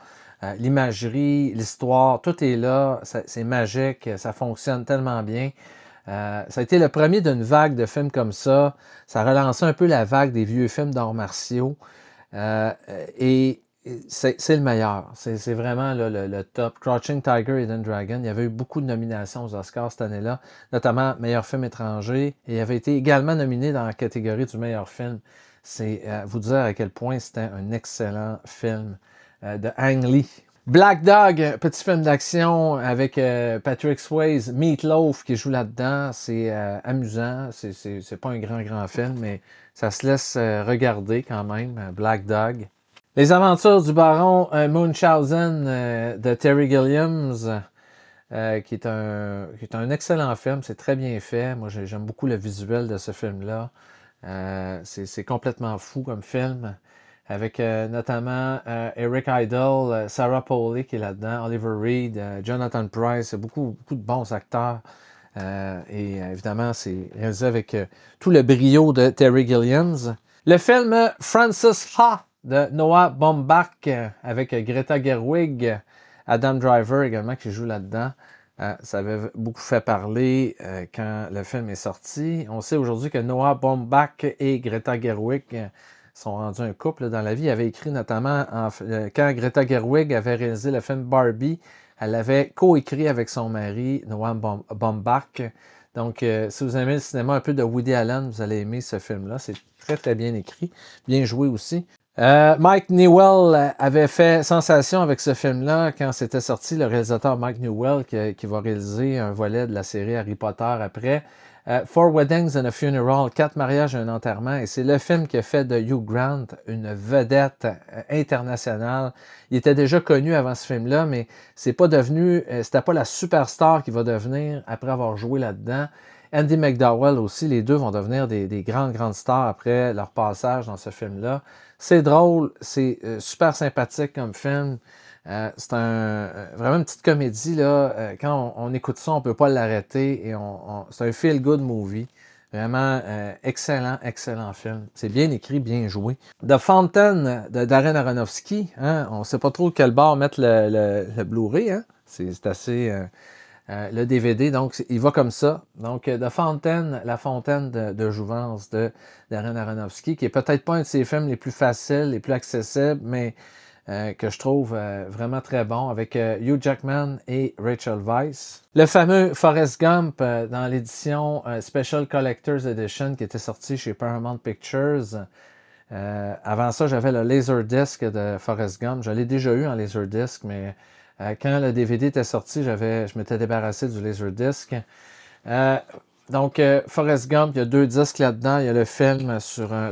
L'imagerie, l'histoire, tout est là. C'est magique. Ça fonctionne tellement bien. Ça a été le premier d'une vague de films comme ça. Ça a relancé un peu la vague des vieux films d'arts martiaux. Et c'est le meilleur. C'est vraiment là, le top. Crouching Tiger, Hidden Dragon. Il y avait eu beaucoup de nominations aux Oscars cette année-là, notamment meilleur film étranger. Et il avait été également nominé dans la catégorie du meilleur film. C'est vous dire à quel point c'était un excellent film de Ang Lee. Black Dog, petit film d'action avec Patrick Swayze, Meatloaf qui joue là-dedans. C'est amusant. C'est pas un grand film, mais ça se laisse regarder quand même. Black Dog. Les aventures du baron Munchausen de Terry Gilliams. qui est un excellent film. C'est très bien fait. Moi, j'aime beaucoup le visuel de ce film-là. C'est complètement fou comme film. Avec notamment Eric Idle, Sarah Polley qui est là-dedans, Oliver Reed, Jonathan Pryce, beaucoup de bons acteurs. Et évidemment, c'est réalisé avec tout le brio de Terry Gilliams. Le film Frances Ha de Noah Baumbach avec Greta Gerwig, Adam Driver également qui joue là-dedans. Ça avait beaucoup fait parler quand le film est sorti. On sait aujourd'hui que Noah Baumbach et Greta Gerwig sont rendus un couple dans la vie. Il avait écrit notamment quand Greta Gerwig avait réalisé le film Barbie, elle avait coécrit avec son mari, Noah Baumbach. Donc, si vous aimez le cinéma un peu de Woody Allen, vous allez aimer ce film-là. C'est très, très bien écrit. Bien joué aussi. Mike Newell avait fait sensation avec ce film-là quand c'était sorti. Le réalisateur Mike Newell qui va réaliser un volet de la série Harry Potter après. Four Weddings and a Funeral, 4 mariages et un enterrement. Et c'est le film qui a fait de Hugh Grant une vedette internationale. Il était déjà connu avant ce film-là, mais c'était pas la superstar qu'il va devenir après avoir joué là-dedans. Andy McDowell aussi, les deux vont devenir des grandes stars après leur passage dans ce film-là. C'est drôle, c'est super sympathique comme film. C'est vraiment une petite comédie. Là. Quand on écoute ça, on ne peut pas l'arrêter. Et c'est un feel-good movie. Vraiment excellent film. C'est bien écrit, bien joué. The Fountain de Darren Aronofsky. Hein? On ne sait pas trop quel bord mettre le Blu-ray. Hein? C'est assez... le DVD, donc il va comme ça. Donc, The Fountain, La Fontaine de Jouvence de Darren Aronofsky, qui est peut-être pas un de ses films les plus faciles, les plus accessibles, mais que je trouve vraiment très bon, avec Hugh Jackman et Rachel Weisz. Le fameux Forrest Gump dans l'édition Special Collector's Edition qui était sorti chez Paramount Pictures. Avant ça, j'avais le Laserdisc de Forrest Gump. Je l'ai déjà eu en Laserdisc, mais quand le DVD était sorti, je m'étais débarrassé du Laserdisc. Donc, Forrest Gump, il y a 2 disques là-dedans. Il y a le film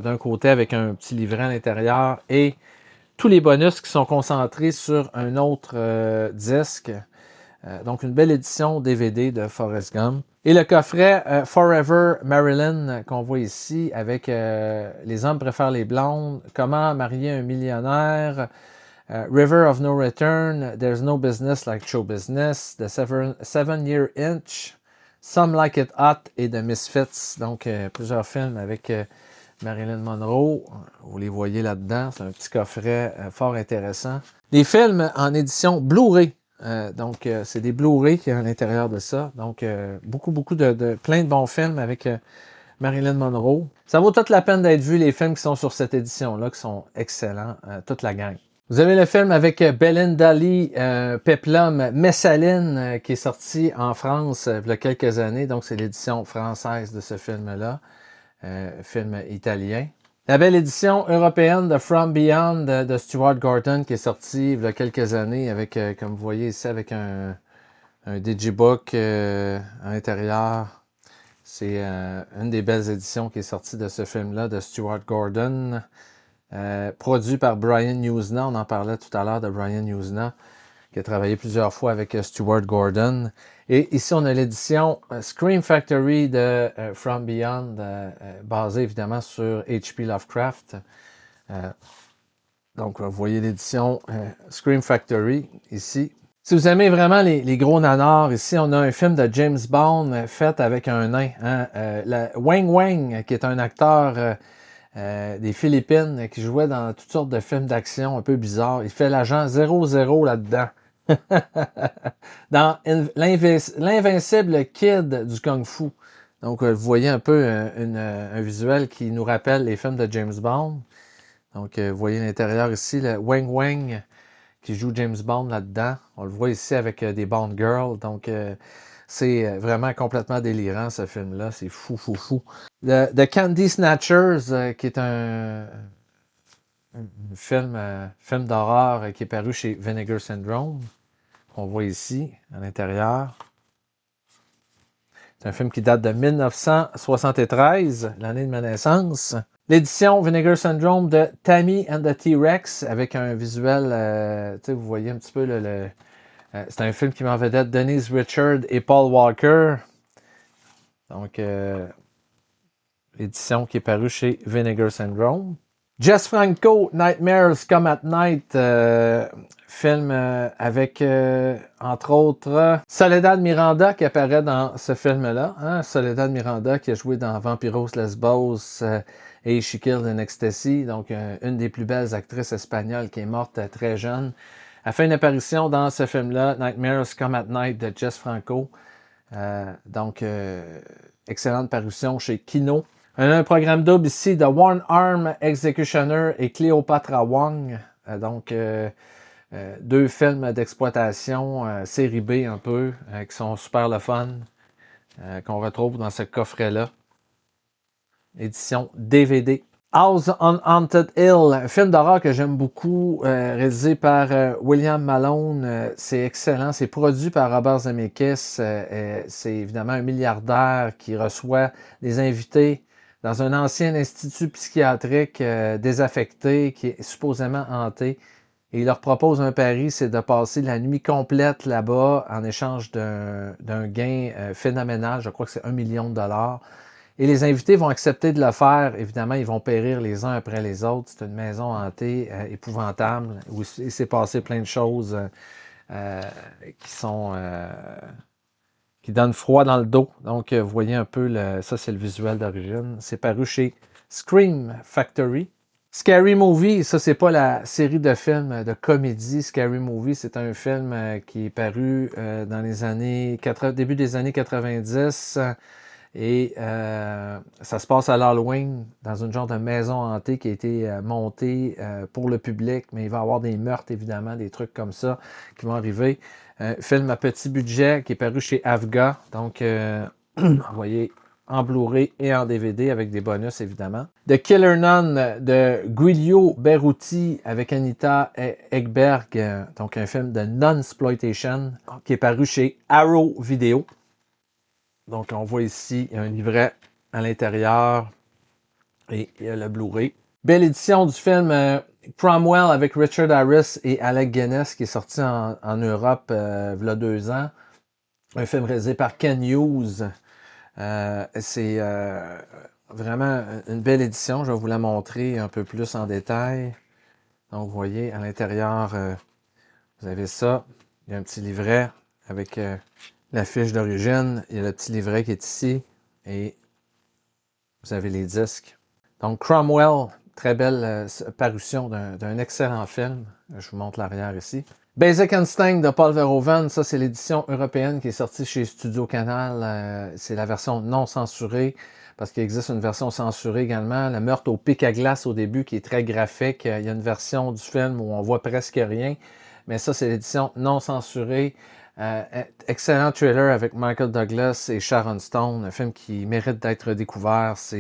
d'un côté avec un petit livret à l'intérieur et tous les bonus qui sont concentrés sur un autre disque. Donc, une belle édition DVD de Forrest Gump. Et le coffret Forever Marilyn qu'on voit ici avec Les hommes préfèrent les blondes, Comment marier un millionnaire, River of No Return, There's No Business Like Show Business, The 7-Year Itch, Some Like It Hot et The Misfits. Donc, plusieurs films avec Marilyn Monroe. Vous les voyez là-dedans. C'est un petit coffret fort intéressant. Les films en édition Blu-ray. Donc, c'est des Blu-ray qui y a à l'intérieur de ça. Donc, beaucoup de plein de bons films avec Marilyn Monroe. Ça vaut toute la peine d'être vu, les films qui sont sur cette édition-là, qui sont excellents, toute la gang. Vous avez le film avec Belinda Lee, Peplum, Messaline, qui est sorti en France il y a quelques années. Donc, c'est l'édition française de ce film-là. Film italien. La belle édition européenne de From Beyond de Stuart Gordon qui est sortie il y a quelques années avec, comme vous voyez ici, avec un digibook à l'intérieur. C'est une des belles éditions qui est sortie de ce film-là de Stuart Gordon. Produit par Brian Yuzna. On en parlait tout à l'heure de Brian Yuzna qui a travaillé plusieurs fois avec Stuart Gordon. Et ici, on a l'édition Scream Factory de From Beyond, basée évidemment sur H.P. Lovecraft. Donc, vous voyez l'édition Scream Factory ici. Si vous aimez vraiment les gros nanars, ici, on a un film de James Bond fait avec un nain. Hein, Wang Wang, qui est un acteur des Philippines qui jouait dans toutes sortes de films d'action un peu bizarres. Il fait l'agent 00 là-dedans. Dans l'invincible Kid du Kung Fu. Donc, vous voyez un peu un visuel qui nous rappelle les films de James Bond. Donc, vous voyez l'intérieur ici, le Wang Wang qui joue James Bond là-dedans. On le voit ici avec des Bond Girls. Donc, c'est vraiment complètement délirant, ce film-là. C'est fou. The Candy Snatchers, qui est un film d'horreur qui est paru chez Vinegar Syndrome. On voit ici, à l'intérieur. C'est un film qui date de 1973, l'année de ma naissance. L'édition Vinegar Syndrome de Tammy and the T-Rex, avec un visuel, vous voyez un petit peu C'est un film qui met en vedette Denise Richards et Paul Walker. Donc, édition qui est parue chez Vinegar Syndrome. Jess Franco, Nightmares Come at Night, film avec, entre autres, Soledad Miranda qui apparaît dans ce film-là. Hein? Soledad Miranda qui a joué dans Vampiros Lesbos et She Killed in Ecstasy, donc une des plus belles actrices espagnoles qui est morte très jeune. Elle fait une apparition dans ce film-là, Nightmares Come at Night de Jess Franco. Donc, excellente parution chez Kino. On a un programme double ici de One Arm Executioner et Cleopatra Wong. Donc, deux films d'exploitation, série B un peu, qui sont super le fun, qu'on retrouve dans ce coffret-là. Édition DVD. House on Haunted Hill, un film d'horreur que j'aime beaucoup, réalisé par William Malone. C'est excellent. C'est produit par Robert Zemeckis. C'est évidemment un milliardaire qui reçoit des invités dans un ancien institut psychiatrique désaffecté qui est supposément hanté. Et il leur propose un pari, c'est de passer la nuit complète là-bas en échange d'un gain phénoménal. Je crois que c'est 1 million de dollars. Et les invités vont accepter de le faire. Évidemment, ils vont périr les uns après les autres. C'est une maison hantée, épouvantable, où il s'est passé plein de choses qui donnent froid dans le dos. Donc, vous voyez un peu, ça c'est le visuel d'origine. C'est paru chez Scream Factory. Scary Movie, ça c'est pas la série de films de comédie. Scary Movie, c'est un film qui est paru dans les années début des années 90. Et ça se passe à l'Halloween, dans une genre de maison hantée qui a été montée pour le public, mais il va y avoir des meurtres, évidemment, des trucs comme ça qui vont arriver. Film à petit budget qui est paru chez Avga, donc vous voyez en Blu-ray et en DVD avec des bonus, évidemment. The Killer Nun de Giulio Berruti avec Anita Ekberg, donc un film de non-exploitation qui est paru chez Arrow Video. Donc, on voit ici, il y a un livret à l'intérieur et il y a le Blu-ray. Belle édition du film Cromwell avec Richard Harris et Alec Guinness qui est sorti en Europe il y a 2 ans. Un film réalisé par Ken Hughes. C'est vraiment une belle édition. Je vais vous la montrer un peu plus en détail. Donc, vous voyez, à l'intérieur, vous avez ça. Il y a un petit livret avec la fiche d'origine. Il y a le petit livret qui est ici. Et vous avez les disques. Donc, Cromwell, très belle parution d'un excellent film. Je vous montre l'arrière ici. Basic Instinct de Paul Verhoeven, ça c'est l'édition européenne qui est sortie chez Studio Canal. C'est la version non censurée, parce qu'il existe une version censurée également. Le meurtre au pic à glace au début qui est très graphique. Il y a une version du film où on voit presque rien, mais ça c'est l'édition non censurée. Excellent thriller avec Michael Douglas et Sharon Stone, un film qui mérite d'être découvert. Ça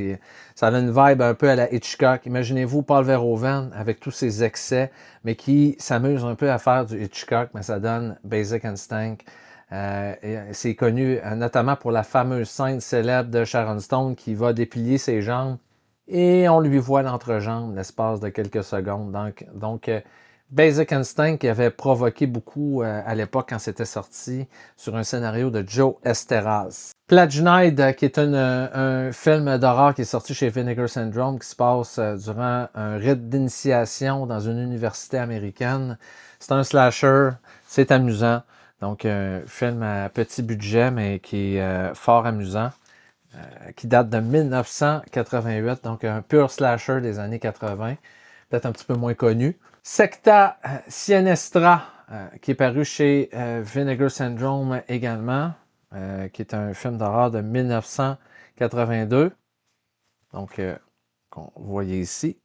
a une vibe un peu à la Hitchcock. Imaginez-vous Paul Verhoeven avec tous ses excès, mais qui s'amuse un peu à faire du Hitchcock, mais ça donne Basic Instinct. C'est connu notamment pour la fameuse scène célèbre de Sharon Stone qui va déplier ses jambes et on lui voit l'entrejambe l'espace de quelques secondes. Donc Basic Instinct qui avait provoqué beaucoup à l'époque quand c'était sorti sur un scénario de Joe Esteras. Pledge Night qui est un film d'horreur qui est sorti chez Vinegar Syndrome qui se passe durant un rite d'initiation dans une université américaine. C'est un slasher, c'est amusant. Donc un film à petit budget mais qui est fort amusant. Qui date de 1988, donc un pur slasher des années 80, peut-être un petit peu moins connu. Secta Sienestra, qui est paru chez Vinegar Syndrome également, qui est un film d'horreur de 1982. Donc, qu'on voyez ici.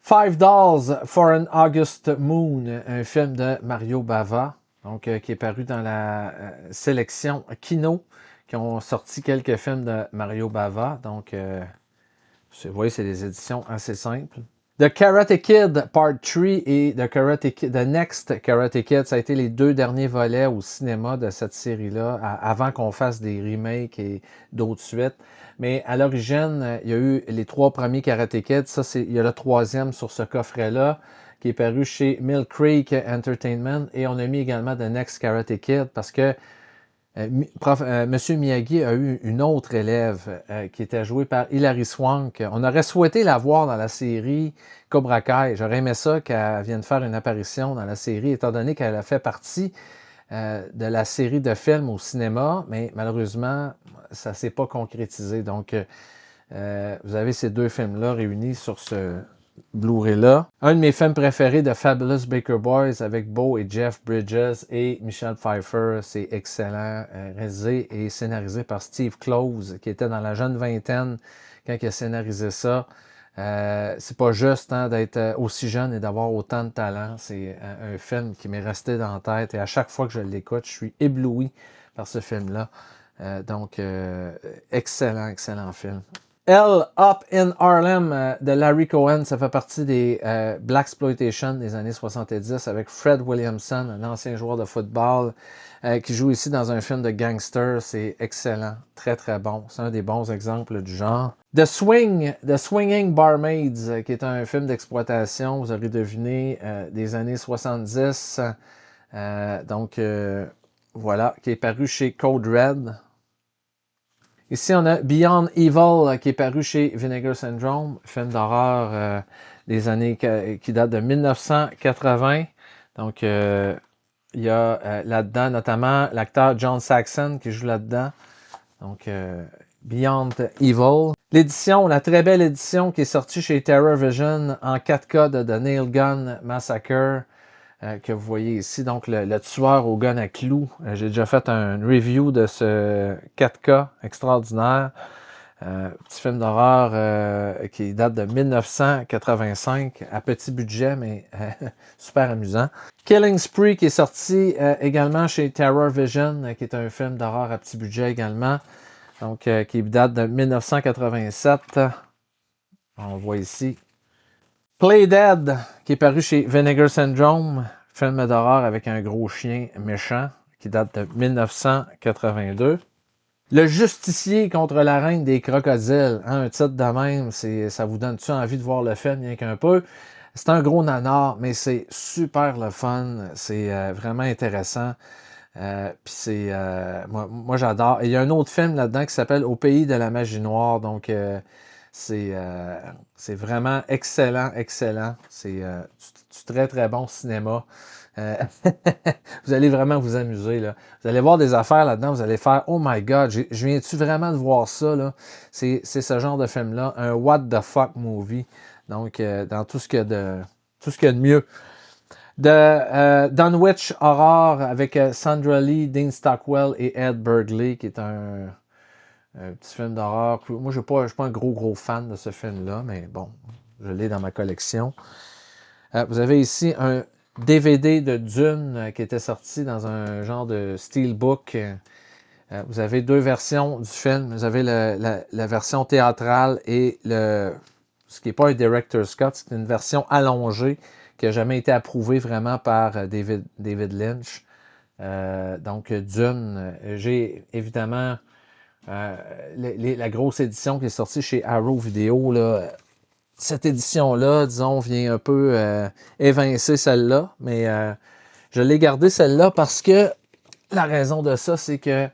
Five Dolls for an August Moon, un film de Mario Bava, donc qui est paru dans la sélection Kino, qui ont sorti quelques films de Mario Bava. Donc, vous voyez, c'est des éditions assez simples. The Karate Kid Part 3 et The Next Karate Kid, ça a été les 2 derniers volets au cinéma de cette série-là, avant qu'on fasse des remakes et d'autres suites. Mais à l'origine, il y a eu les 3 premiers Karate Kid. Ça, il y a le 3e sur ce coffret-là, qui est paru chez Mill Creek Entertainment. Et on a mis également The Next Karate Kid parce que Monsieur Miyagi a eu une autre élève qui était jouée par Hilary Swank. On aurait souhaité la voir dans la série Cobra Kai. J'aurais aimé ça qu'elle vienne faire une apparition dans la série, étant donné qu'elle a fait partie de la série de films au cinéma, mais malheureusement, ça ne s'est pas concrétisé. Donc, vous avez ces deux films-là réunis sur ce Blu-ray-là. Un de mes films préférés de Fabulous Baker Boys avec Beau et Jeff Bridges et Michelle Pfeiffer. C'est excellent, réalisé et scénarisé par Steve Close, qui était dans la jeune vingtaine quand il a scénarisé ça. C'est pas juste d'être aussi jeune et d'avoir autant de talent. C'est un film qui m'est resté dans la tête et à chaque fois que je l'écoute, je suis ébloui par ce film-là. Donc, excellent, excellent film. Hell Up in Harlem de Larry Cohen, ça fait partie des Blaxploitation des années 70 avec Fred Williamson, un ancien joueur de football qui joue ici dans un film de gangster. C'est excellent, très très bon. C'est un des bons exemples du genre. The Swinging Barmaids, qui est un film d'exploitation, vous aurez deviné, des années 70. Donc, voilà, qui est paru chez Code Red. Ici, on a Beyond Evil qui est paru chez Vinegar Syndrome, film d'horreur des années qui date de 1980. Donc, il y a là-dedans notamment l'acteur John Saxon qui joue là-dedans. Donc, Beyond Evil. L'édition, la très belle édition qui est sortie chez Terror Vision en 4K de The Nail Gun Massacre. Que vous voyez ici, donc le tueur au gun à clous. J'ai déjà fait un review de ce 4K extraordinaire. Petit film d'horreur qui date de 1985, à petit budget, mais super amusant. Killing Spree qui est sorti également chez Terror Vision, qui est un film d'horreur à petit budget également. Donc, qui date de 1987. On voit ici. Play Dead, qui est paru chez Vinegar Syndrome, film d'horreur avec un gros chien méchant, qui date de 1982. Le Justicier contre la Reine des Crocodiles, un titre de même, ça vous donne-tu envie de voir le film, rien qu'un peu? C'est un gros nanar, mais c'est super le fun, c'est vraiment intéressant. Puis c'est, moi j'adore. Et il y a un autre film là-dedans qui s'appelle Au pays de la magie noire, donc... c'est vraiment excellent, excellent. C'est du très, très bon cinéma. Vous allez vraiment vous amuser, là. Vous allez voir des affaires là-dedans, vous allez faire « Oh my God, je viens-tu vraiment de voir ça, là? » C'est ce genre de film-là, un what the fuck movie. Donc, dans tout ce qu'il y a de mieux. De Dunwich Horror avec Sandra Lee, Dean Stockwell et Ed Bergley, qui est un petit film d'horreur. Moi, je ne suis pas un gros fan de ce film-là, mais bon, je l'ai dans ma collection. Vous avez ici un DVD de Dune qui était sorti dans un genre de steelbook. Vous avez deux versions du film. Vous avez la version théâtrale et ce qui n'est pas un director's cut, c'est une version allongée qui n'a jamais été approuvée vraiment par David Lynch. Donc, Dune, j'ai évidemment... la grosse édition qui est sortie chez Arrow Video, là, cette édition-là, disons, vient un peu évincer celle-là, mais je l'ai gardée celle-là parce que la raison de ça, c'est que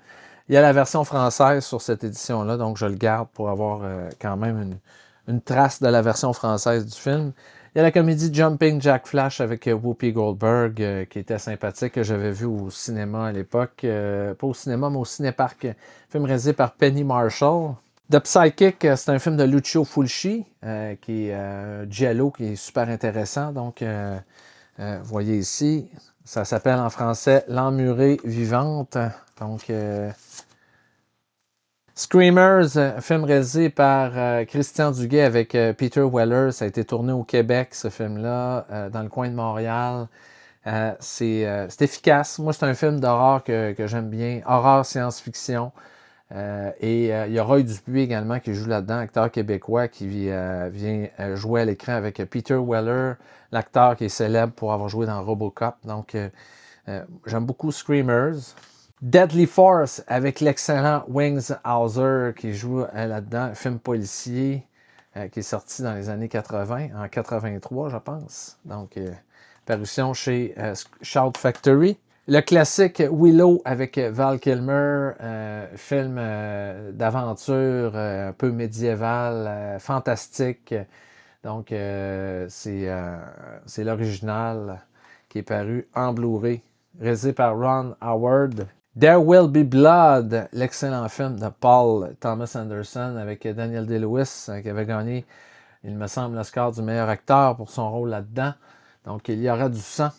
il y a la version française sur cette édition-là, donc je le garde pour avoir quand même une trace de la version française du film. Il y a la comédie Jumping Jack Flash avec Whoopi Goldberg qui était sympathique, que j'avais vu au cinéma à l'époque. Pas au cinéma, mais au cinéparc. Film réalisé par Penny Marshall. The Psychic, c'est un film de Lucio Fulci, qui est giallo, qui est super intéressant. Donc, vous voyez ici, ça s'appelle en français L'Emmurée vivante. Donc, Screamers, un film réalisé par Christian Duguay avec Peter Weller. Ça a été tourné au Québec, ce film-là, dans le coin de Montréal. C'est efficace. Moi, c'est un film d'horreur que j'aime bien. Horreur science-fiction. Et il y a Roy Dupuis également qui joue là-dedans, acteur québécois qui vient jouer à l'écran avec Peter Weller, l'acteur qui est célèbre pour avoir joué dans Robocop. Donc, j'aime beaucoup Screamers. Deadly Force avec l'excellent Wings Hauser qui joue là-dedans, film policier. qui est sorti dans les années 80, en 83, je pense. Donc, parution chez Shout Factory. Le classique Willow avec Val Kilmer, film d'aventure un peu médiéval, fantastique. Donc, c'est l'original qui est paru en Blu-ray, réalisé par Ron Howard. There Will Be Blood, l'excellent film de Paul Thomas Anderson avec Daniel Day-Lewis, qui avait gagné, il me semble, l'Oscar du meilleur acteur pour son rôle là-dedans. Donc, il y aura du sang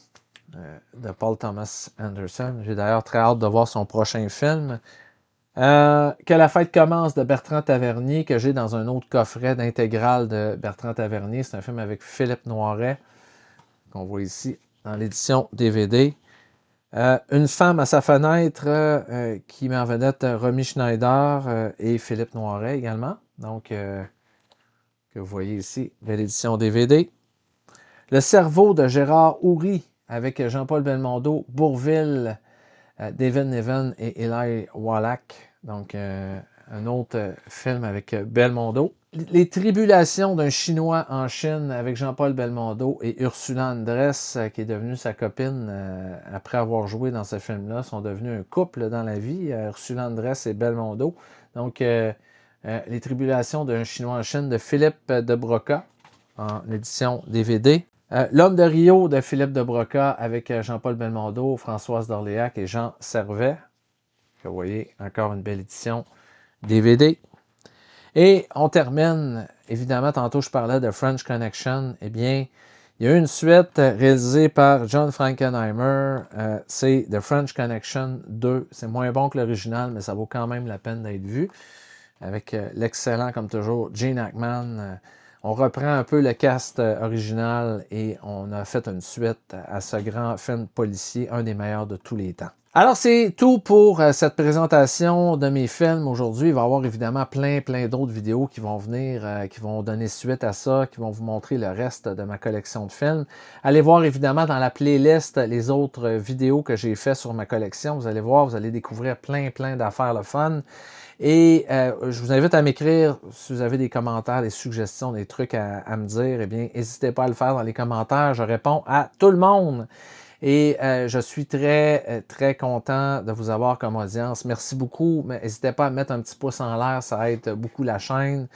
de Paul Thomas Anderson. J'ai d'ailleurs très hâte de voir son prochain film. Que la fête commence de Bertrand Tavernier, que j'ai dans un autre coffret d'intégrale de Bertrand Tavernier. C'est un film avec Philippe Noiret, qu'on voit ici dans l'édition DVD. Une femme à sa fenêtre, qui met en vedette Romy Schneider et Philippe Noiret également. Donc, que vous voyez ici, belle édition DVD. Le cerveau de Gérard Houry avec Jean-Paul Belmondo, Bourvil, David Niven et Eli Wallach. Donc, un autre film avec Belmondo. Les tribulations d'un Chinois en Chine avec Jean-Paul Belmondo et Ursula Andress, qui est devenue sa copine après avoir joué dans ce film-là, sont devenus un couple dans la vie, Ursula Andress et Belmondo. Donc, les tribulations d'un Chinois en Chine de Philippe de Broca, en édition DVD. L'homme de Rio de Philippe de Broca avec Jean-Paul Belmondo, Françoise d'Orléac et Jean Servet. Vous voyez, encore une belle édition DVD. Et on termine, évidemment, tantôt je parlais de French Connection. Eh bien, il y a eu une suite réalisée par John Frankenheimer. C'est The French Connection 2. C'est moins bon que l'original, mais ça vaut quand même la peine d'être vu. Avec l'excellent, comme toujours, Gene Hackman. On reprend un peu le cast original et on a fait une suite à ce grand film policier, un des meilleurs de tous les temps. Alors, c'est tout pour cette présentation de mes films aujourd'hui. Il va y avoir évidemment plein d'autres vidéos qui vont venir, qui vont donner suite à ça, qui vont vous montrer le reste de ma collection de films. Allez voir évidemment dans la playlist les autres vidéos que j'ai fait sur ma collection. Vous allez voir, vous allez découvrir plein d'affaires le fun. Et je vous invite à m'écrire si vous avez des commentaires, des suggestions, des trucs à me dire. Eh bien, n'hésitez pas à le faire dans les commentaires. Je réponds à tout le monde. Et je suis très content de vous avoir comme audience. Merci beaucoup. Mais n'hésitez pas à mettre un petit pouce en l'air. Ça aide beaucoup la chaîne.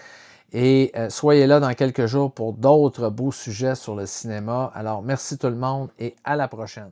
Et soyez là dans quelques jours pour d'autres beaux sujets sur le cinéma. Alors, merci tout le monde et à la prochaine.